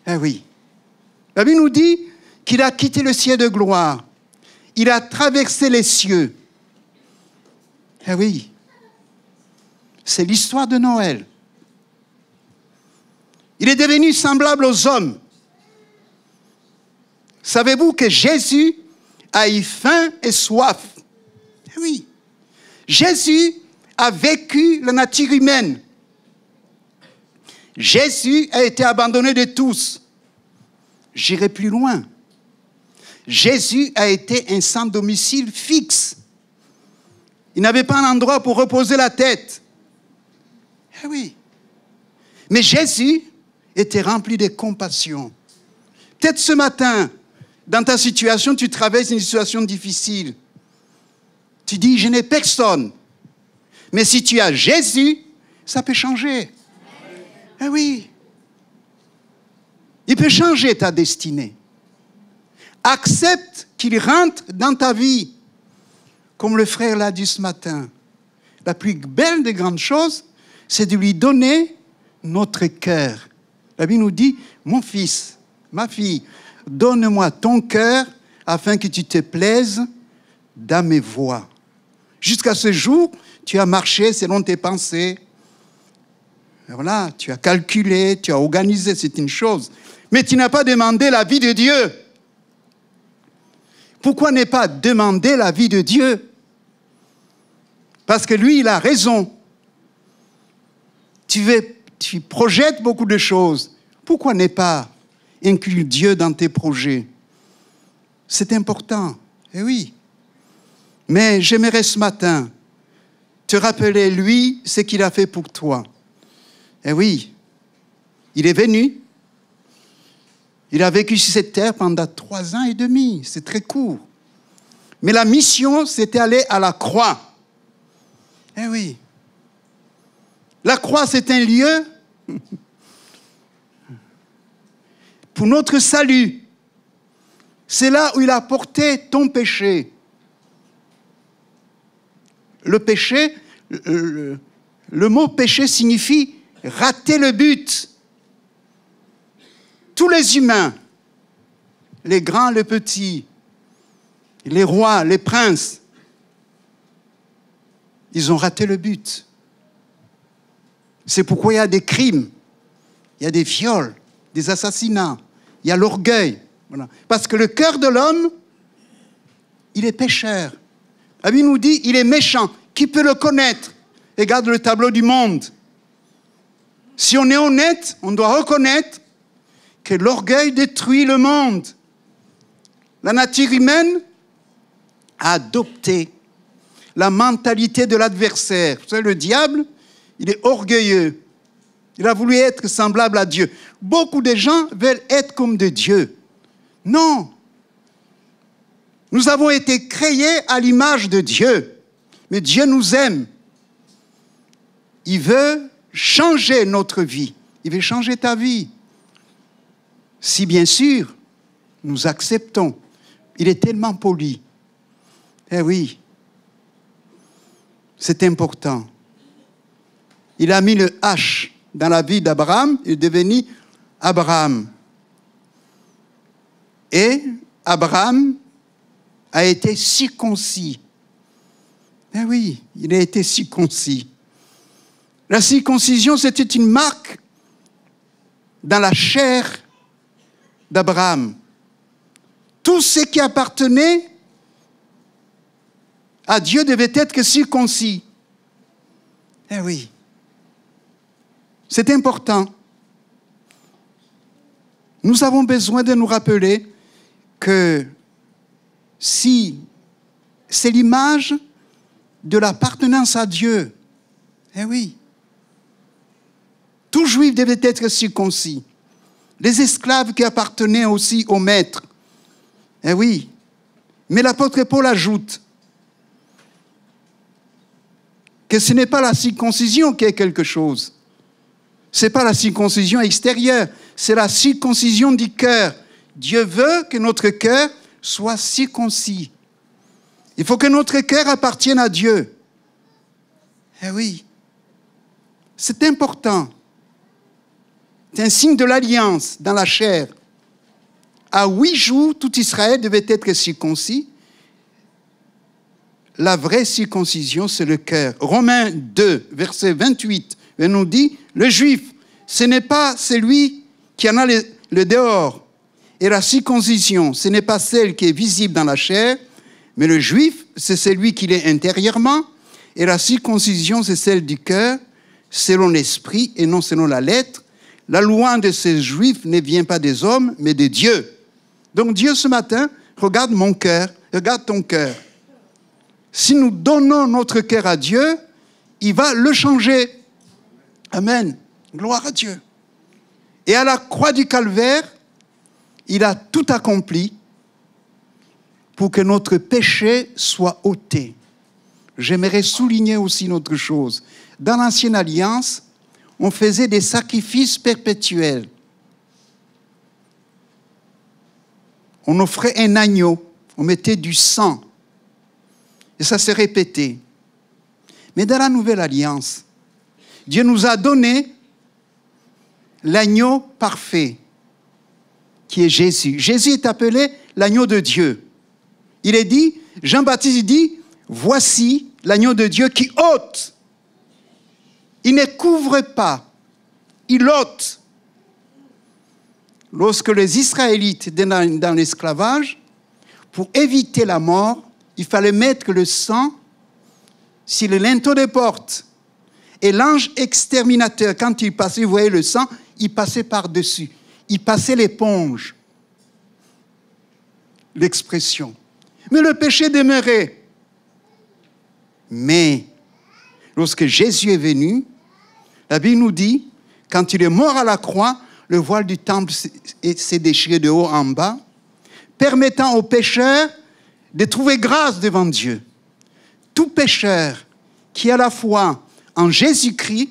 Eh oui. La Bible nous dit qu'il a quitté le ciel de gloire. Il a traversé les cieux. Eh oui. C'est l'histoire de Noël. Il est devenu semblable aux hommes. Savez-vous que Jésus a eu faim et soif? Eh oui. Jésus a vécu la nature humaine. Jésus a été abandonné de tous. J'irai plus loin. Jésus a été un sans domicile fixe. Il n'avait pas un endroit pour reposer la tête. Eh oui. Mais Jésus était rempli de compassion. Peut-être ce matin, dans ta situation, tu traverses une situation difficile. Tu dis, je n'ai personne. Mais si tu as Jésus, ça peut changer. Eh oui. Il peut changer ta destinée. Accepte qu'il rentre dans ta vie. Comme le frère l'a dit ce matin. La plus belle des grandes choses, c'est de lui donner notre cœur. La Bible nous dit, mon fils, ma fille, donne-moi ton cœur afin que tu te plaises dans mes voies. Jusqu'à ce jour, tu as marché selon tes pensées. Voilà, tu as calculé, tu as organisé, c'est une chose. Mais tu n'as pas demandé la vie de Dieu. Pourquoi ne pas demander la vie de Dieu? Parce que lui, il a raison. Tu projettes beaucoup de choses. Pourquoi ne pas inclure Dieu dans tes projets? C'est important. Eh oui. Mais j'aimerais ce matin te rappeler, lui, ce qu'il a fait pour toi. Eh oui. Il est venu. Il a vécu sur cette terre pendant 3 ans et demi. C'est très court. Mais la mission, c'était aller à la croix. Eh oui. La croix, c'est un lieu pour notre salut. C'est là où il a porté ton péché. Le péché, le mot péché signifie rater le but. Tous les humains, les grands, les petits, les rois, les princes, ils ont raté le but. C'est pourquoi il y a des crimes, il y a des viols, des assassinats, il y a l'orgueil. Voilà. Parce que le cœur de l'homme, il est pécheur. La Bible nous dit, il est méchant. Qui peut le connaître? Regarde le tableau du monde. Si on est honnête, on doit reconnaître que l'orgueil détruit le monde. La nature humaine a adopté la mentalité de l'adversaire. Vous savez, le diable, il est orgueilleux. Il a voulu être semblable à Dieu. Beaucoup de gens veulent être comme de Dieu. Non. Nous avons été créés à l'image de Dieu. Mais Dieu nous aime. Il veut changer notre vie. Il veut changer ta vie. Si bien sûr, nous acceptons. Il est tellement poli. Eh oui, c'est important. Il a mis le H dans la vie d'Abraham, il est devenu Abraham. Et Abraham a été circoncis. Eh oui, il a été circoncis. La circoncision, c'était une marque dans la chair d'Abraham. Tout ce qui appartenait à Dieu devait être circoncis. Eh oui. C'est important. Nous avons besoin de nous rappeler que si c'est l'image de l'appartenance à Dieu, eh oui, tout juif devait être circoncis. Les esclaves qui appartenaient aussi au maître, eh oui. Mais l'apôtre Paul ajoute que ce n'est pas la circoncision qui est quelque chose. Ce n'est pas la circoncision extérieure, c'est la circoncision du cœur. Dieu veut que notre cœur soit circoncis. Il faut que notre cœur appartienne à Dieu. Eh oui, c'est important. C'est un signe de l'alliance dans la chair. À 8 jours, tout Israël devait être circoncis. La vraie circoncision, c'est le cœur. Romains 2, verset 28, il nous dit, le juif, ce n'est pas celui qui en a le dehors. Et la circoncision, ce n'est pas celle qui est visible dans la chair, mais le juif, c'est celui qui l'est intérieurement. Et la circoncision, c'est celle du cœur, selon l'esprit et non selon la lettre. La loi de ces juifs ne vient pas des hommes, mais de Dieu. Donc Dieu, ce matin, regarde mon cœur, regarde ton cœur. Si nous donnons notre cœur à Dieu, il va le changer. Amen. Gloire à Dieu. Et à la croix du Calvaire, il a tout accompli pour que notre péché soit ôté. J'aimerais souligner aussi une autre chose. Dans l'Ancienne Alliance, on faisait des sacrifices perpétuels. On offrait un agneau, on mettait du sang. Et ça se répétait. Mais dans la Nouvelle Alliance, Dieu nous a donné l'agneau parfait, qui est Jésus. Jésus est appelé l'agneau de Dieu. Il est dit, Jean-Baptiste dit, voici l'agneau de Dieu qui ôte. Il ne couvre pas, il ôte. Lorsque les Israélites étaient dans l'esclavage, pour éviter la mort, il fallait mettre le sang sur le linteau des portes. Et l'ange exterminateur, quand il passait, vous voyez le sang, il passait par-dessus. Il passait l'éponge. L'expression. Mais le péché demeurait. Mais, lorsque Jésus est venu, la Bible nous dit, quand il est mort à la croix, le voile du temple s'est déchiré de haut en bas, permettant aux pécheurs de trouver grâce devant Dieu. Tout pécheur qui a la foi en Jésus-Christ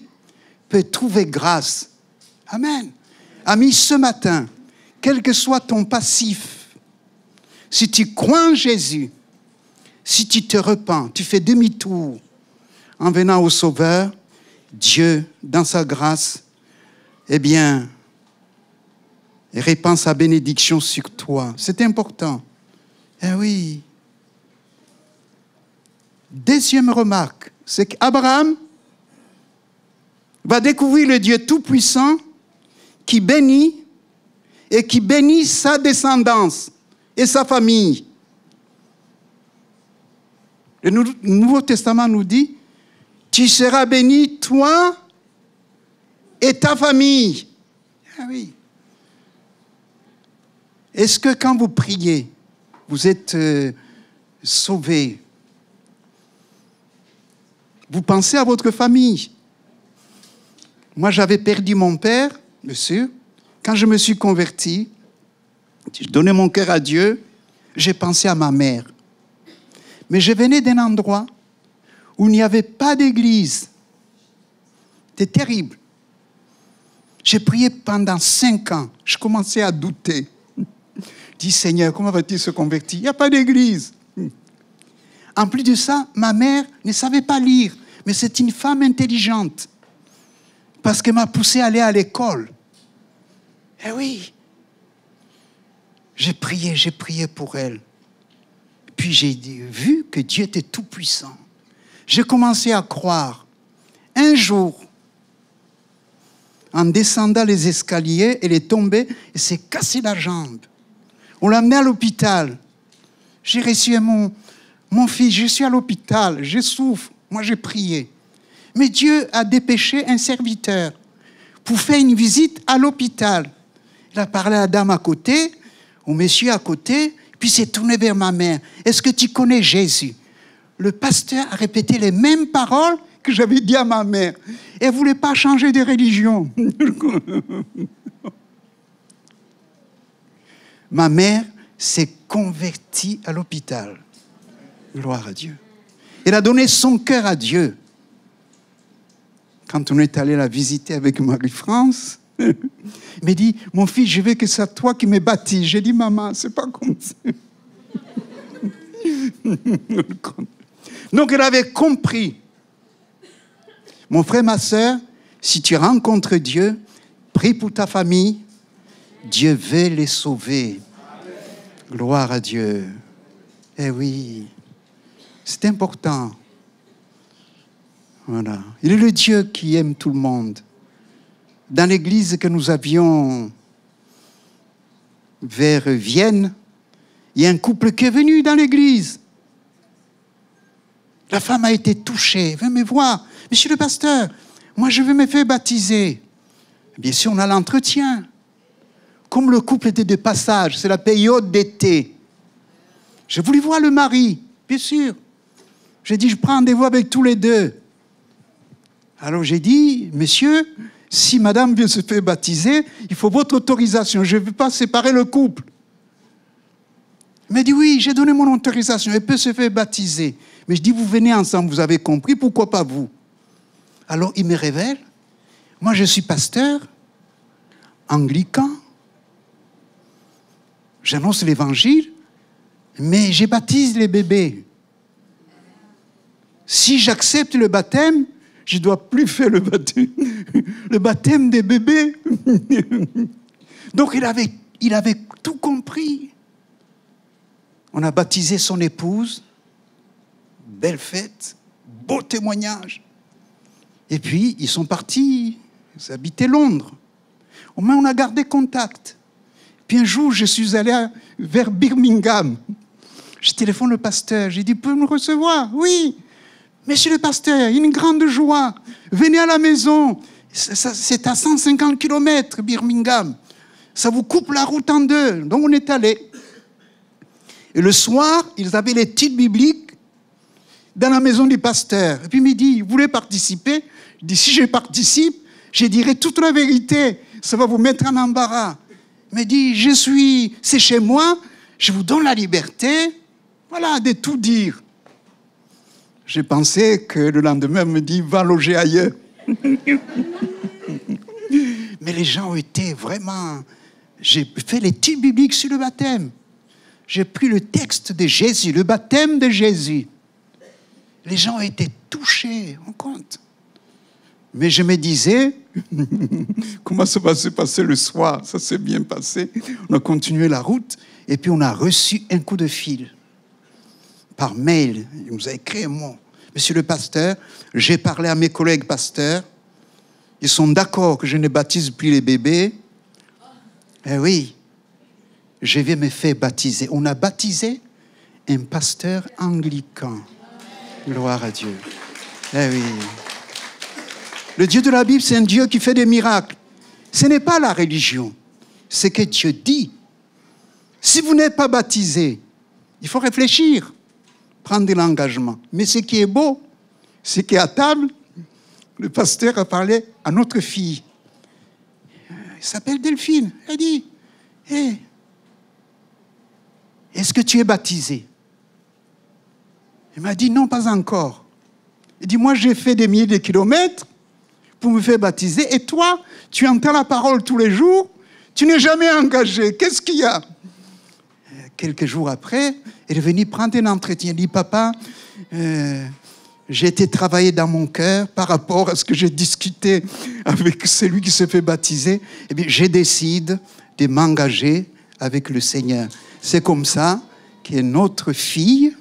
peut trouver grâce. Amen. Ami, ce matin, quel que soit ton passif, si tu crois en Jésus, si tu te repens, tu fais demi-tour en venant au Sauveur, Dieu, dans sa grâce, eh bien, répand sa bénédiction sur toi. C'est important. Eh oui. Deuxième remarque, c'est qu'Abraham va découvrir le Dieu Tout-Puissant qui bénit et qui bénit sa descendance et sa famille. Le Nouveau Testament nous dit, tu seras béni, toi et ta famille. Ah oui. Est-ce que quand vous priez, vous êtes sauvé? Vous pensez à votre famille? Moi, j'avais perdu mon père, monsieur. Quand je me suis converti, je donnais mon cœur à Dieu, j'ai pensé à ma mère. Mais je venais d'un endroit où il n'y avait pas d'église. C'était terrible. J'ai prié pendant 5 ans. Je commençais à douter. Je dis, Seigneur, comment va-t-il se convertir? Il n'y a pas d'église. En plus de ça, ma mère ne savait pas lire. Mais c'est une femme intelligente. Parce qu'elle m'a poussé à aller à l'école. Eh oui. J'ai prié pour elle. Puis j'ai vu que Dieu était tout puissant. J'ai commencé à croire. Un jour, en descendant les escaliers, elle est tombée et s'est cassée la jambe. On l'a amenée à l'hôpital. J'ai reçu mon fils, je suis à l'hôpital, je souffre. Moi, j'ai prié. Mais Dieu a dépêché un serviteur pour faire une visite à l'hôpital. Il a parlé à la dame à côté, au monsieur à côté, puis s'est tourné vers ma mère. Est-ce que tu connais Jésus? Le pasteur a répété les mêmes paroles que j'avais dit à ma mère. Elle ne voulait pas changer de religion. Ma mère s'est convertie à l'hôpital. Gloire à Dieu. Elle a donné son cœur à Dieu. Quand on est allé la visiter avec Marie-France, elle m'a dit, mon fils, je veux que c'est toi qui me baptise. J'ai dit, maman, c'est pas comme ça. Donc elle avait compris. Mon frère, ma soeur, si tu rencontres Dieu, prie pour ta famille, Dieu veut les sauver. Gloire à Dieu. Eh oui, c'est important. Voilà. Il est le Dieu qui aime tout le monde. Dans l'église que nous avions vers Vienne, il y a un couple qui est venu dans l'église. La femme a été touchée. Venez me voir. Monsieur le pasteur, moi je veux me faire baptiser. Bien sûr, on a l'entretien. Comme le couple était de passage, c'est la période d'été. Je voulais voir le mari, bien sûr. J'ai dit, je prends rendez-vous avec tous les deux. Alors j'ai dit, monsieur, si madame veut se faire baptiser, il faut votre autorisation. Je ne veux pas séparer le couple. Il m'a dit, oui, j'ai donné mon autorisation, elle peut se faire baptiser. Mais je dis, vous venez ensemble, vous avez compris, pourquoi pas vous? Alors il me révèle, moi je suis pasteur, anglican, j'annonce l'évangile, mais je baptise les bébés. Si j'accepte le baptême, je ne dois plus faire le baptême des bébés. Donc il avait tout compris. On a baptisé son épouse, belle fête, beau témoignage. Et puis, ils sont partis, ils habitaient Londres. Au moins, on a gardé contact. Puis un jour, je suis allé vers Birmingham. Je téléphone le pasteur, j'ai dit, peut me recevoir? Oui. Monsieur le pasteur, une grande joie. Venez à la maison. C'est à 150 km, Birmingham. Ça vous coupe la route en deux. Donc, on est allé. Et le soir, ils avaient les titres bibliques dans la maison du pasteur. Et puis il me dit, vous voulez participer? Je dis, si je participe, je dirai toute la vérité. Ça va vous mettre en embarras. Il me dit, c'est chez moi, je vous donne la liberté, voilà, de tout dire. J'ai pensé que le lendemain, il me dit, va loger ailleurs. Mais les gens ont été vraiment... J'ai fait les titres bibliques sur le baptême. J'ai pris le texte de Jésus, le baptême de Jésus. Les gens ont été touchés, on compte. Mais je me disais, comment ça va se passer le soir? Ça s'est bien passé. On a continué la route et puis on a reçu un coup de fil par mail. Il nous a écrit un mot. Monsieur le pasteur, j'ai parlé à mes collègues pasteurs. Ils sont d'accord que je ne baptise plus les bébés. Eh oui. Je vais me faire baptiser. On a baptisé un pasteur anglican. Gloire à Dieu. Eh oui. Le Dieu de la Bible, c'est un Dieu qui fait des miracles. Ce n'est pas la religion. C'est que Dieu dit. Si vous n'êtes pas baptisé, il faut réfléchir, prendre de l'engagement. Mais ce qui est beau, c'est qu'à table, le pasteur a parlé à notre fille. Elle s'appelle Delphine. Elle dit, hey, est-ce que tu es baptisé? Il m'a dit, non, pas encore. Il dit, moi, j'ai fait des milliers de kilomètres pour me faire baptiser. Et toi, tu entends la parole tous les jours, tu n'es jamais engagé. Qu'est-ce qu'il y a? Quelques jours après, il est venu prendre un entretien. Il dit, papa, j'ai été travailler dans mon cœur par rapport à ce que j'ai discuté avec celui qui se fait baptiser. Eh bien, je décide de m'engager avec le Seigneur. C'est comme ça que notre fille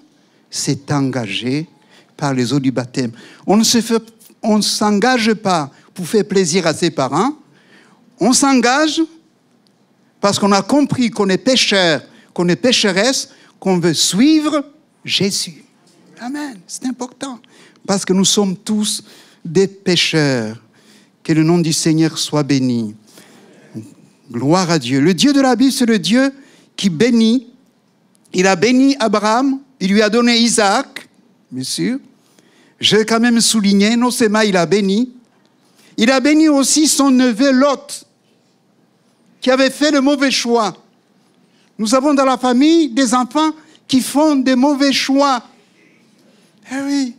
s'est engagée par les eaux du baptême. On ne s'engage pas pour faire plaisir à ses parents. On s'engage parce qu'on a compris qu'on est pécheur, qu'on est pécheresse, qu'on veut suivre Jésus. Amen. C'est important. Parce que nous sommes tous des pécheurs. Que le nom du Seigneur soit béni. Gloire à Dieu. Le Dieu de la Bible, c'est le Dieu qui bénit. Il a béni Abraham, il lui a donné Isaac, bien sûr. Je vais quand même souligner, non seulement il a béni aussi son neveu Lot, qui avait fait le mauvais choix. Nous avons dans la famille des enfants qui font des mauvais choix. Eh oui,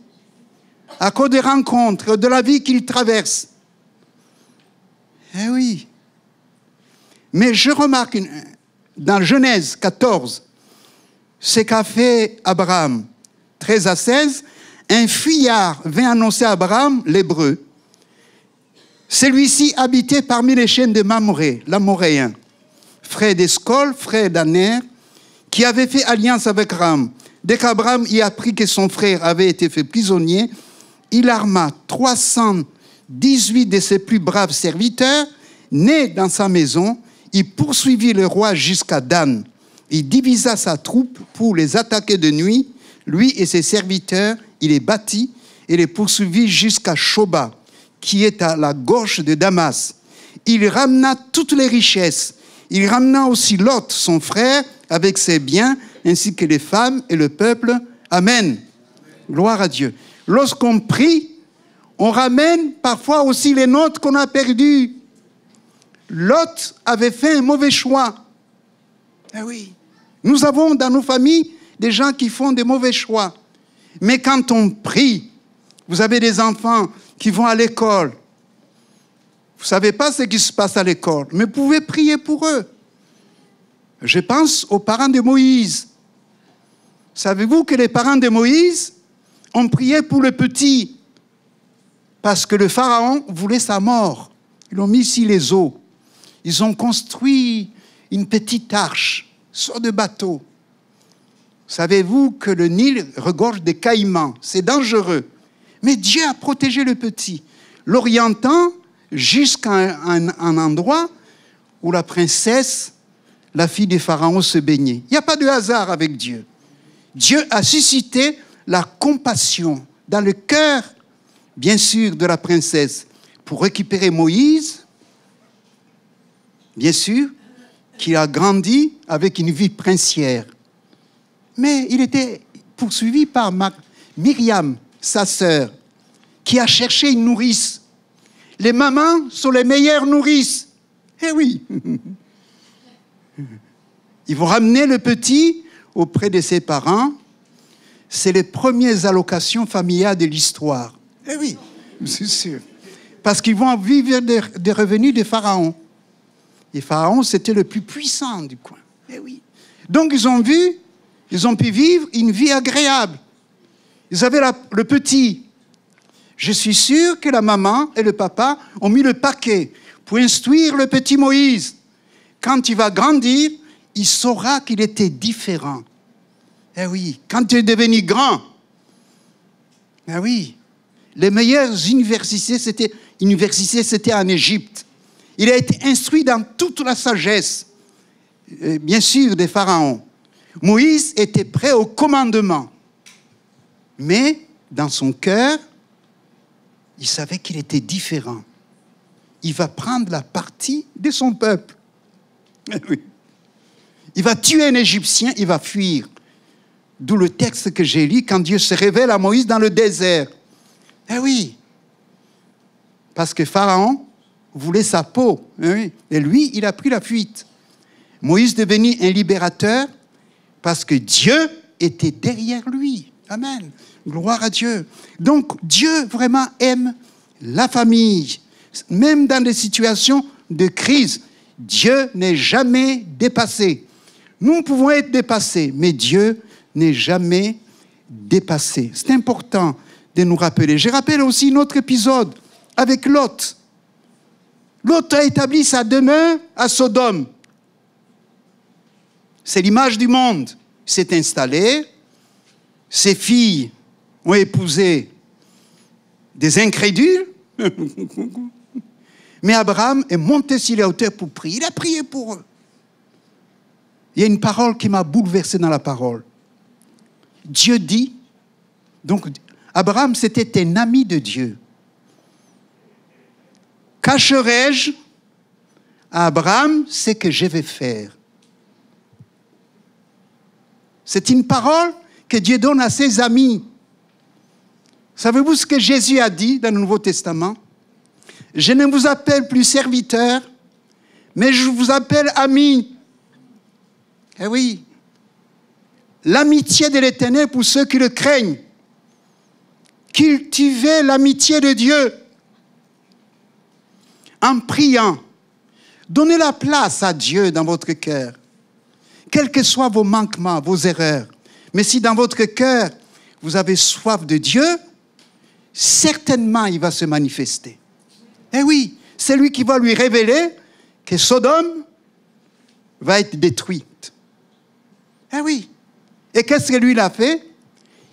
à cause des rencontres, de la vie qu'ils traversent. Eh oui. Mais je remarque, dans Genèse 14, ce qu'a fait Abraham, 13 à 16, un fuyard vint annoncer à Abraham l'Hébreu. Celui-ci habitait parmi les chaînes de Mamré, l'Amoréen, frère d'Escol, frère d'Aner, qui avait fait alliance avec Abraham. Dès qu'Abraham y apprit que son frère avait été fait prisonnier, il arma 318 de ses plus braves serviteurs, nés dans sa maison. Il poursuivit le roi jusqu'à Dan. Il divisa sa troupe pour les attaquer de nuit. Lui et ses serviteurs, il les battit et les poursuivit jusqu'à Shoba, qui est à la gauche de Damas. Il ramena toutes les richesses. Il ramena aussi Lot, son frère, avec ses biens, ainsi que les femmes et le peuple. Amen. Gloire à Dieu. Lorsqu'on prie, on ramène parfois aussi les nôtres qu'on a perdus. Lot avait fait un mauvais choix. Eh oui. Nous avons dans nos familles des gens qui font des mauvais choix. Mais quand on prie, vous avez des enfants qui vont à l'école. Vous ne savez pas ce qui se passe à l'école, mais vous pouvez prier pour eux. Je pense aux parents de Moïse. Savez-vous que les parents de Moïse ont prié pour le petit parce que le pharaon voulait sa mort. Ils l'ont mis ici les eaux. Ils ont construit une petite arche, sur de bateau. Savez-vous que le Nil regorge des caïmans? C'est dangereux. Mais Dieu a protégé le petit, l'orientant jusqu'à un endroit où la princesse, la fille du pharaon, se baignait. Il n'y a pas de hasard avec Dieu. Dieu a suscité la compassion dans le cœur, bien sûr, de la princesse pour récupérer Moïse, bien sûr, qui a grandi avec une vie princière. Mais il était poursuivi par Myriam, sa sœur, qui a cherché une nourrice. Les mamans sont les meilleures nourrices. Eh oui. Ils vont ramener le petit auprès de ses parents. C'est les premières allocations familiales de l'histoire. Eh oui, c'est sûr. Parce qu'ils vont vivre des revenus des pharaons. Les pharaons, c'était le plus puissant du coin. Eh oui. Donc, ils ont pu vivre une vie agréable. Ils avaient le petit. Je suis sûr que la maman et le papa ont mis le paquet pour instruire le petit Moïse. Quand il va grandir, il saura qu'il était différent. Eh oui, quand il est devenu grand, eh oui, les meilleures universités, c'était en Égypte. Il a été instruit dans toute la sagesse, bien sûr, des pharaons. Moïse était prêt au commandement. Mais, dans son cœur, il savait qu'il était différent. Il va prendre la partie de son peuple. Oui. Il va tuer un Égyptien, il va fuir. D'où le texte que j'ai lu quand Dieu se révèle à Moïse dans le désert. Eh oui. Parce que Pharaon voulait sa peau. Eh oui. Et lui, il a pris la fuite. Moïse devenait un libérateur parce que Dieu était derrière lui. Amen. Gloire à Dieu. Donc, Dieu vraiment aime la famille. Même dans des situations de crise, Dieu n'est jamais dépassé. Nous pouvons être dépassés, mais Dieu n'est jamais dépassé. C'est important de nous rappeler. Je rappelle aussi notre épisode avec Lot. Lot a établi sa demeure à Sodome. C'est l'image du monde. Il s'est installé. Ses filles ont épousé des incrédules. Mais Abraham est monté sur les hauteurs pour prier. Il a prié pour eux. Il y a une parole qui m'a bouleversé dans la parole. Dieu dit, donc Abraham c'était un ami de Dieu. Cacherai-je à Abraham ce que je vais faire? C'est une parole que Dieu donne à ses amis. Savez-vous ce que Jésus a dit dans le Nouveau Testament? Je ne vous appelle plus serviteur, mais je vous appelle ami. Eh oui, l'amitié de l'Éternel pour ceux qui le craignent. Cultivez l'amitié de Dieu en priant. Donnez la place à Dieu dans votre cœur. Quels que soient vos manquements, vos erreurs. Mais si dans votre cœur, vous avez soif de Dieu, certainement il va se manifester. Eh oui, c'est lui qui va lui révéler que Sodome va être détruite. Eh oui. Et qu'est-ce que lui il a fait?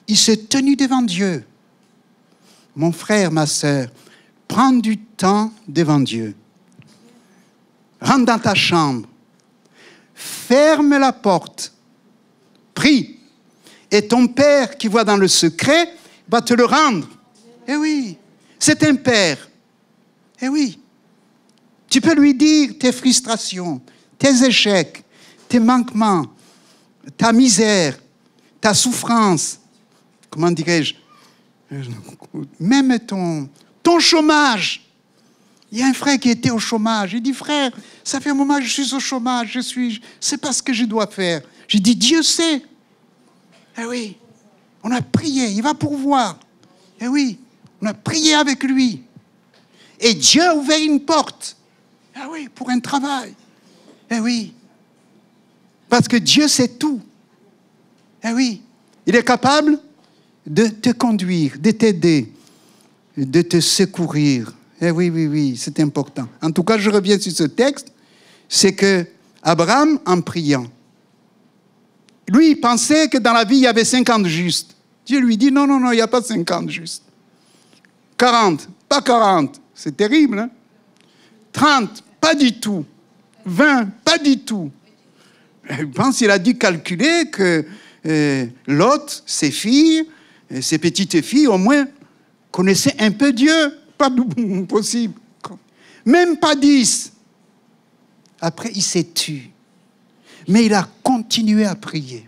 Il s'est tenu devant Dieu. Mon frère, ma sœur, prends du temps devant Dieu. Rentre dans ta chambre. Ferme la porte. Prie. Et ton Père qui voit dans le secret va te le rendre. Eh oui, c'est un Père. Eh oui. Tu peux lui dire tes frustrations, tes échecs, tes manquements, ta misère, ta souffrance. Comment dirais-je? Même ton chômage. Il y a un frère qui était au chômage. Il dit, frère, ça fait un moment que je suis au chômage. C'est pas ce que je dois faire. J'ai dit, Dieu sait. Eh oui, on a prié, il va pourvoir. Eh oui, on a prié avec lui. Et Dieu a ouvert une porte. Eh oui, pour un travail. Eh oui. Parce que Dieu sait tout. Eh oui, il est capable de te conduire, de t'aider, de te secourir. Eh oui, oui, oui, c'est important. En tout cas, je reviens sur ce texte. C'est que Abraham, en priant, lui, il pensait que dans la vie, il y avait 50 justes. Dieu lui dit, non, non, non, il n'y a pas 50 justes. 40, pas 40. C'est terrible, hein? 30, pas du tout. 20, pas du tout. Je pense qu'il a dû calculer que Lot, ses filles, ses petites filles, au moins, connaissaient un peu Dieu. Pas possible. Même pas 10. Après, il s'est tu. Mais il a continué à prier.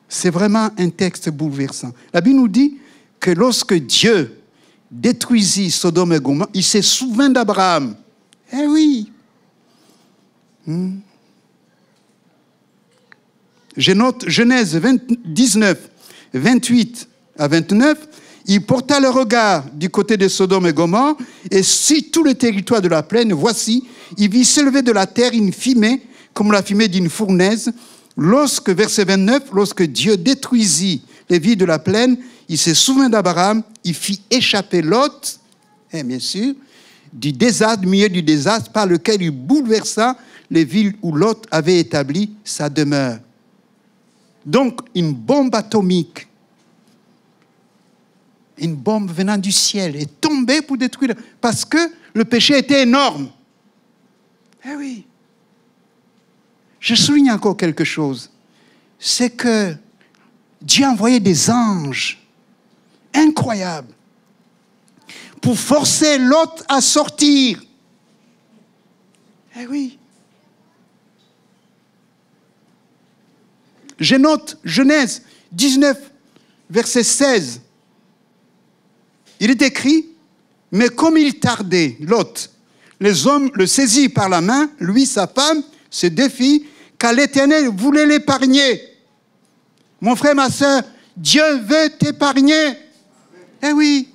C'est vraiment un texte bouleversant. La Bible nous dit que lorsque Dieu détruisit Sodome et Gomorrhe, il se souvint d'Abraham. Eh oui. Je note Genèse 19, 28 à 29. Il porta le regard du côté de Sodome et Gomorrhe, et sur tout le territoire de la plaine, voici, il vit s'élever de la terre une fumée, comme la fumée d'une fournaise. Verset 29, lorsque Dieu détruisit les villes de la plaine, il se souvint d'Abraham, il fit échapper Lot, et bien sûr, du désastre, milieu du désastre, par lequel il bouleversa les villes où Lot avait établi sa demeure. Donc, une bombe atomique, une bombe venant du ciel est tombée pour détruire, parce que le péché était énorme. Eh oui. Je souligne encore quelque chose. C'est que Dieu a envoyé des anges incroyables pour forcer Lot à sortir. Eh oui. Je note Genèse 19, verset 16. Il est écrit, mais comme il tardait, Lot, les hommes le saisirent par la main, lui, sa femme, ses deux filles, car l'Éternel voulait l'épargner. Mon frère, ma soeur, Dieu veut t'épargner. Eh oui,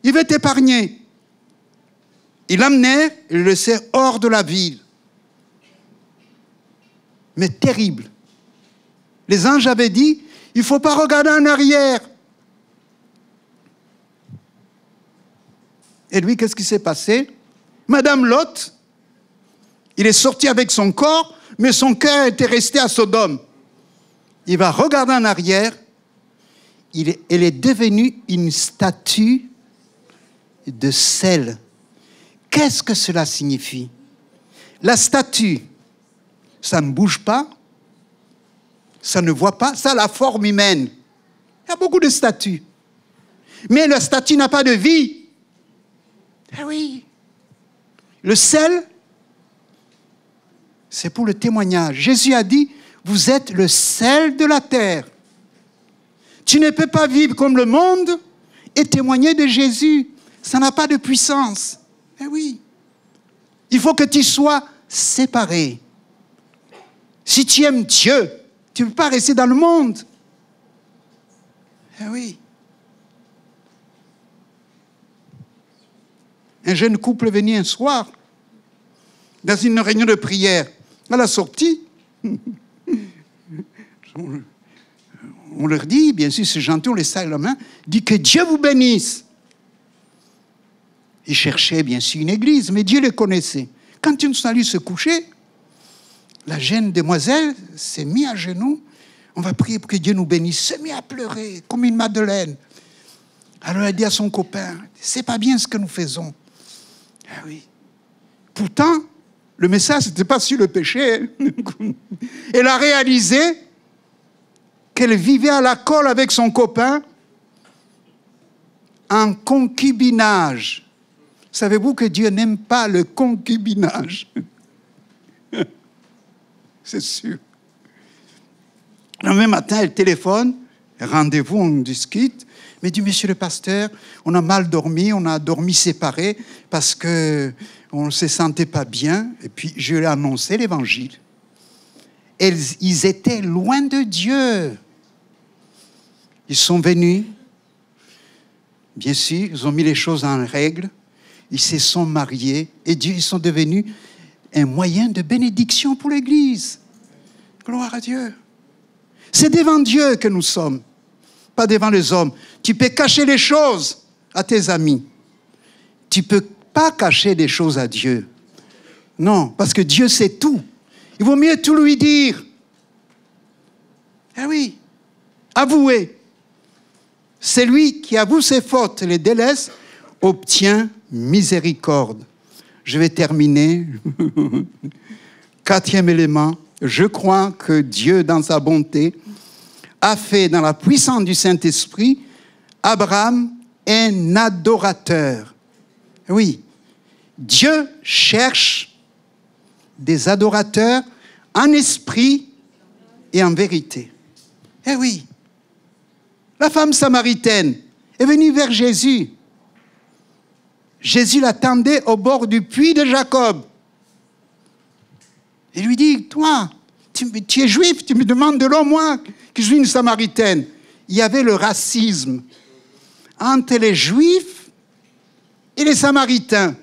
il veut t'épargner. Il l'amenait et le laissait hors de la ville. Mais terrible. Les anges avaient dit, il ne faut pas regarder en arrière. Et lui, qu'est-ce qui s'est passé? Madame Lot, il est sorti avec son corps, mais son cœur était resté à Sodome. Il va regarder en arrière, elle est devenue une statue de sel. Qu'est-ce que cela signifie? La statue, ça ne bouge pas, ça ne voit pas, ça a la forme humaine. Il y a beaucoup de statues. Mais la statue n'a pas de vie. Eh oui. Le sel, c'est pour le témoignage. Jésus a dit, vous êtes le sel de la terre. Tu ne peux pas vivre comme le monde et témoigner de Jésus. Ça n'a pas de puissance. Eh oui. Il faut que tu sois séparé. Si tu aimes Dieu, tu ne peux pas rester dans le monde. Eh oui. Un jeune couple est venu un soir dans une réunion de prière. À la sortie, on leur dit, bien sûr, c'est gentil, on les serre la main, dit que Dieu vous bénisse. Ils cherchaient bien sûr une église, mais Dieu les connaissait. Quand ils sont allés se coucher, la jeune demoiselle s'est mise à genoux. On va prier pour que Dieu nous bénisse. Elle s'est mise à pleurer comme une madeleine. Alors elle a dit à son copain, c'est pas bien ce que nous faisons. Ah oui. Pourtant, le message n'était pas sur le péché. Elle a réalisé qu'elle vivait à la colle avec son copain en concubinage. Savez-vous que Dieu n'aime pas le concubinage? C'est sûr. Le même matin, elle téléphone, rendez-vous, on discute. Mais dit, monsieur le pasteur, on a mal dormi, on a dormi séparés parce qu'on ne se sentait pas bien. Et puis, je lui ai annoncé l'évangile. Ils étaient loin de Dieu. Ils sont venus. Bien sûr, ils ont mis les choses en règle. Ils se sont mariés. Et Dieu, ils sont devenus un moyen de bénédiction pour l'Église. Gloire à Dieu. C'est devant Dieu que nous sommes, pas devant les hommes. Tu peux cacher les choses à tes amis. Tu ne peux pas cacher des choses à Dieu. Non, parce que Dieu sait tout. Il vaut mieux tout lui dire. Eh oui, avouez. Celui qui avoue ses fautes et les délaisse obtient miséricorde. Je vais terminer. 4e élément. Je crois que Dieu, dans sa bonté, a fait, dans la puissance du Saint-Esprit, Abraham un adorateur. Oui, Dieu cherche des adorateurs en esprit et en vérité. Eh oui, la femme samaritaine est venue vers Jésus. Jésus l'attendait au bord du puits de Jacob. Il lui dit, toi, tu es juif, tu me demandes de l'eau, moi, que je suis une samaritaine. Il y avait le racisme entre les juifs et les samaritains.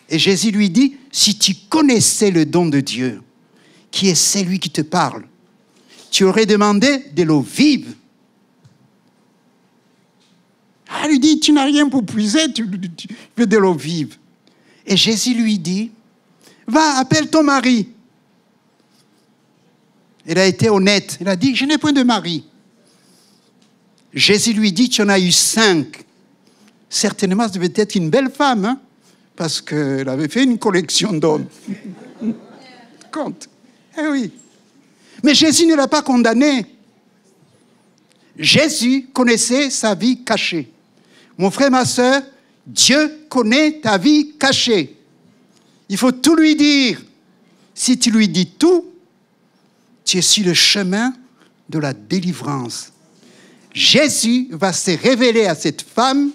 Et Jésus lui dit, si tu connaissais le don de Dieu, qui est celui qui te parle, tu aurais demandé de l'eau vive. Elle lui dit, tu n'as rien pour puiser, tu veux de l'eau vive. Et Jésus lui dit, va, appelle ton mari. Elle a été honnête. Elle a dit, je n'ai point de mari. Jésus lui dit, tu en as eu 5. Certainement, ça devait être une belle femme, hein, parce qu'elle avait fait une collection d'hommes. Compte. Eh oui. Mais Jésus ne l'a pas condamné. Jésus connaissait sa vie cachée. Mon frère, ma soeur, Dieu connaît ta vie cachée. Il faut tout lui dire. Si tu lui dis tout, tu es sur le chemin de la délivrance. Jésus va se révéler à cette femme.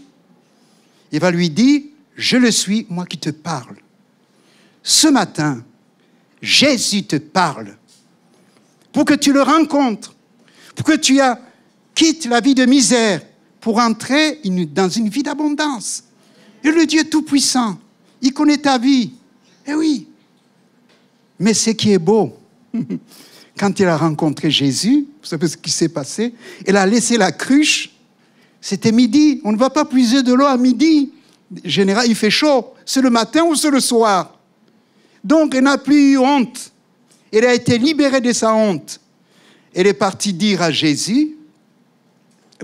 Il va lui dire, je le suis, moi qui te parle. Ce matin, Jésus te parle pour que tu le rencontres, pour que tu quittes la vie de misère pour entrer dans une vie d'abondance. Et le Dieu Tout-Puissant, il connaît ta vie. Eh oui. Mais ce qui est beau, quand il a rencontré Jésus, vous savez ce qui s'est passé? Il a laissé la cruche. C'était midi. On ne va pas puiser de l'eau à midi. En général, il fait chaud. C'est le matin ou c'est le soir. Donc, il n'a plus eu honte. Il a été libéré de sa honte. Il est parti dire à Jésus,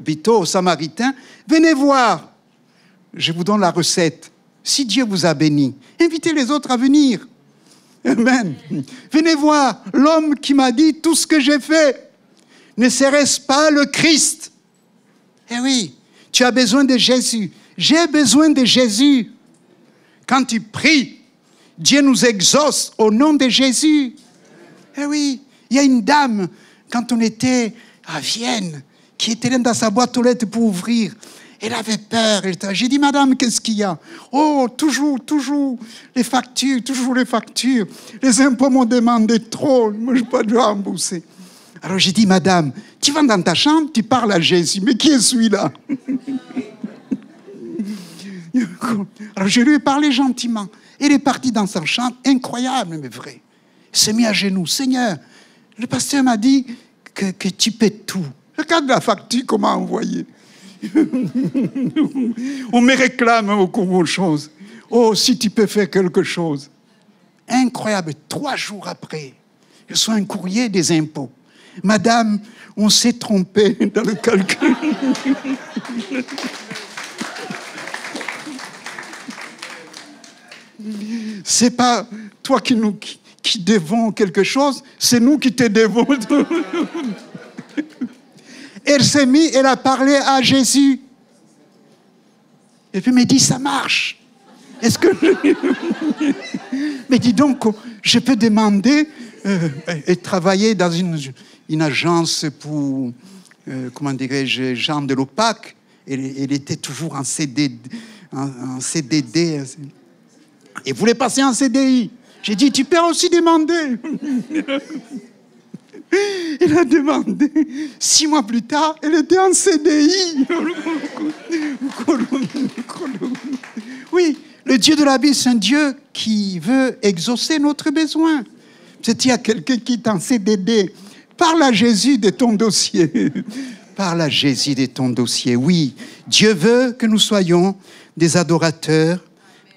plutôt aux Samaritains, venez voir. Je vous donne la recette. Si Dieu vous a béni, invitez les autres à venir. Amen. Venez voir l'homme qui m'a dit tout ce que j'ai fait. Ne serait-ce pas le Christ? Eh oui, tu as besoin de Jésus. J'ai besoin de Jésus. Quand tu pries, Dieu nous exauce au nom de Jésus. Eh oui, il y a une dame, quand on était à Vienne, qui était là dans sa boîte aux lettres pour ouvrir. Elle avait peur. J'ai dit, madame, qu'est-ce qu'il y a? Oh, toujours les factures, toujours les factures. Les impôts m'ont demandé trop. Moi, je n'ai pas de rembourser. Alors j'ai dit, madame, tu vas dans ta chambre, tu parles à Jésus. Mais qui est celui-là? Alors je lui ai parlé gentiment. Elle est partie dans sa chambre, incroyable, mais vrai. Il s'est mis à genoux. Seigneur, le pasteur m'a dit que tu paies tout. Regarde la facture, comment envoyer. On me réclame beaucoup de choses. Oh, si tu peux faire quelque chose. Incroyable. 3 jours après, je reçois un courrier des impôts. Madame, on s'est trompé dans le calcul. C'est pas toi qui devons quelque chose, c'est nous qui te devons. Elle s'est mise, elle a parlé à Jésus. Et puis elle m'a dit, ça marche. Est-ce que... Mais dis donc, je peux demander et travailler dans une agence pour, comment dirais-je, Jean de l'Opac. Elle était toujours en CDD. Elle voulait passer en CDI. J'ai dit, tu peux aussi demander. Elle a demandé. 6 mois plus tard, elle était en CDI. Oui, le Dieu de la Bible, c'est un Dieu qui veut exaucer notre besoin. Peut-être il y a quelqu'un qui est en CDD. Parle à Jésus de ton dossier. Parle à Jésus de ton dossier. Oui, Dieu veut que nous soyons des adorateurs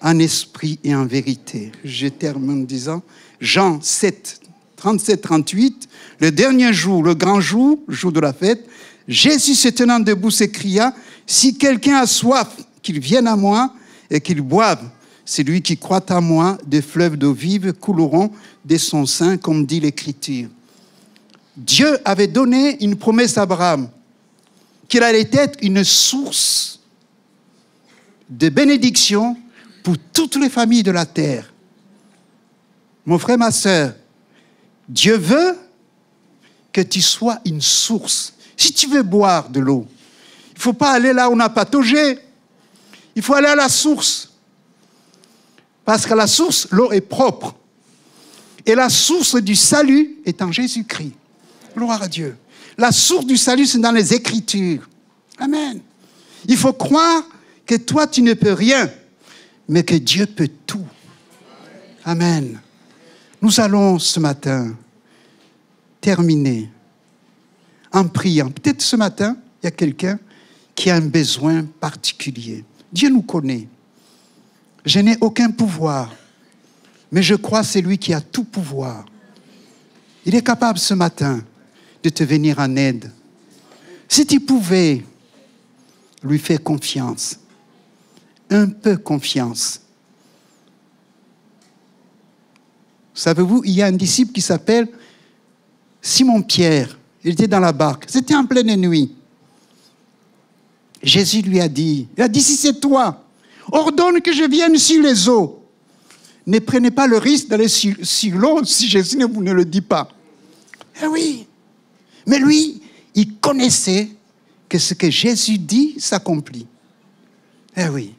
en esprit et en vérité. Je termine en disant, Jean 7, 37-38, le dernier jour, le grand jour, le jour de la fête, Jésus se tenant debout s'écria, si quelqu'un a soif, qu'il vienne à moi et qu'il boive. Celui qui croit en moi, des fleuves d'eau vive couleront de son sein, comme dit l'Écriture. Dieu avait donné une promesse à Abraham, qu'il allait être une source de bénédiction pour toutes les familles de la terre. Mon frère, ma sœur, Dieu veut que tu sois une source. Si tu veux boire de l'eau, il ne faut pas aller là où on a pataugé. Il faut aller à la source. Parce qu'à la source, l'eau est propre. Et la source du salut est en Jésus-Christ. Gloire à Dieu. La source du salut, c'est dans les Écritures. Amen. Il faut croire que toi, tu ne peux rien, mais que Dieu peut tout. Amen. Nous allons ce matin terminer en priant. Peut-être ce matin, il y a quelqu'un qui a un besoin particulier. Dieu nous connaît. Je n'ai aucun pouvoir, mais je crois que c'est lui qui a tout pouvoir. Il est capable ce matin de te venir en aide. Si tu pouvais lui faire confiance, un peu confiance. Savez-vous, il y a un disciple qui s'appelle Simon-Pierre. Il était dans la barque. C'était en pleine nuit. Jésus lui a dit, si c'est toi, ordonne que je vienne sur les eaux. Ne prenez pas le risque d'aller sur l'eau si Jésus ne vous ne le dit pas. Eh oui. Mais lui, il connaissait que ce que Jésus dit s'accomplit. Eh oui.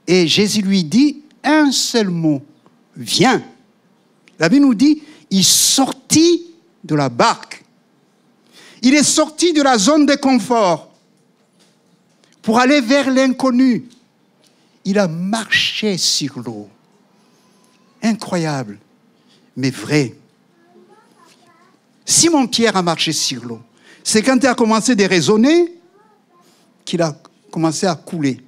Et Jésus lui dit un seul mot, viens. La Bible nous dit, il sortit de la barque. Il est sorti de la zone de confort pour aller vers l'inconnu. Il a marché sur l'eau. Incroyable, mais vrai. Simon-Pierre a marché sur l'eau. C'est quand il a commencé de raisonner qu'il a commencé à couler.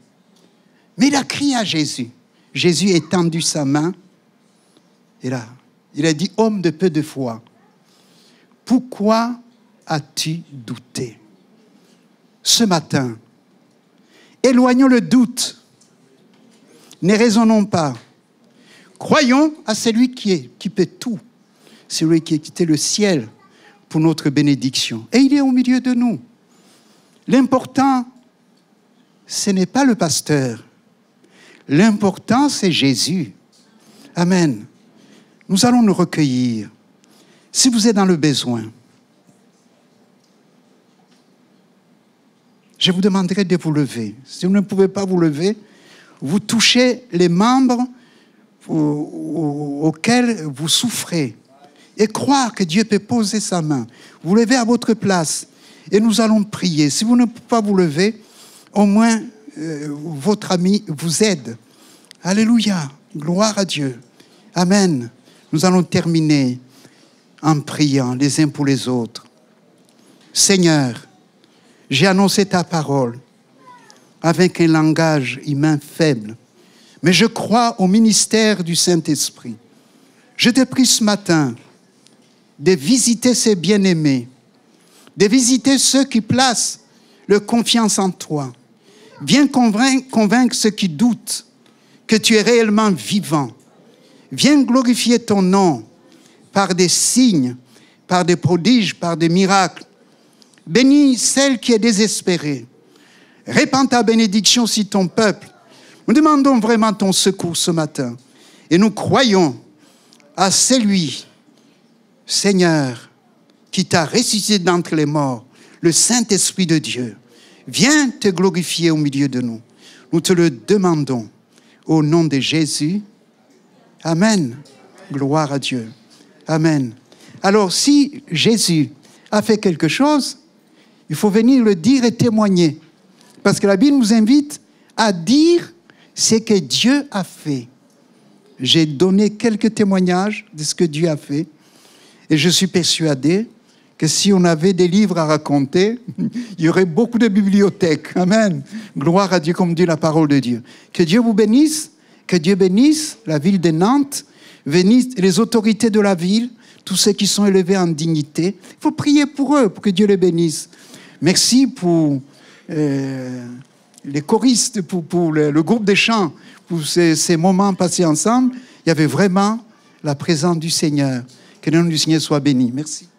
Mais il a crié à Jésus. Jésus a étendu sa main. Et là, il a dit, homme de peu de foi, pourquoi as-tu douté? Ce matin, éloignons le doute. Ne raisonnons pas. Croyons à celui qui peut tout. Celui qui a quitté le ciel pour notre bénédiction. Et il est au milieu de nous. L'important, ce n'est pas le pasteur. L'important, c'est Jésus. Amen. Nous allons nous recueillir. Si vous êtes dans le besoin, je vous demanderai de vous lever. Si vous ne pouvez pas vous lever, vous touchez les membres auxquels vous souffrez et croire que Dieu peut poser sa main. Vous levez à votre place et nous allons prier. Si vous ne pouvez pas vous lever, au moins votre ami vous aide. Alléluia, gloire à Dieu. Amen. Nous allons terminer en priant les uns pour les autres. Seigneur, j'ai annoncé ta parole avec un langage humain faible, mais je crois au ministère du Saint-Esprit. Je te prie ce matin de visiter ces bien-aimés, de visiter ceux qui placent leur confiance en toi. Viens convaincre ceux qui doutent que tu es réellement vivant. Viens glorifier ton nom par des signes, par des prodiges, par des miracles. Bénis celle qui est désespérée. Répands ta bénédiction sur ton peuple. Nous demandons vraiment ton secours ce matin. Et nous croyons à celui, Seigneur, qui t'a ressuscité d'entre les morts, le Saint-Esprit de Dieu. Viens te glorifier au milieu de nous. Nous te le demandons au nom de Jésus. Amen. Gloire à Dieu. Amen. Alors, si Jésus a fait quelque chose, il faut venir le dire et témoigner. Parce que la Bible nous invite à dire ce que Dieu a fait. J'ai donné quelques témoignages de ce que Dieu a fait. Et je suis persuadé que si on avait des livres à raconter, il y aurait beaucoup de bibliothèques. Amen. Gloire à Dieu, comme dit la parole de Dieu. Que Dieu vous bénisse. Que Dieu bénisse la ville de Nantes, bénisse les autorités de la ville, tous ceux qui sont élevés en dignité. Il faut prier pour eux, pour que Dieu les bénisse. Merci pour les choristes, pour le groupe des chants, pour ces moments passés ensemble. Il y avait vraiment la présence du Seigneur. Que le nom du Seigneur soit béni. Merci.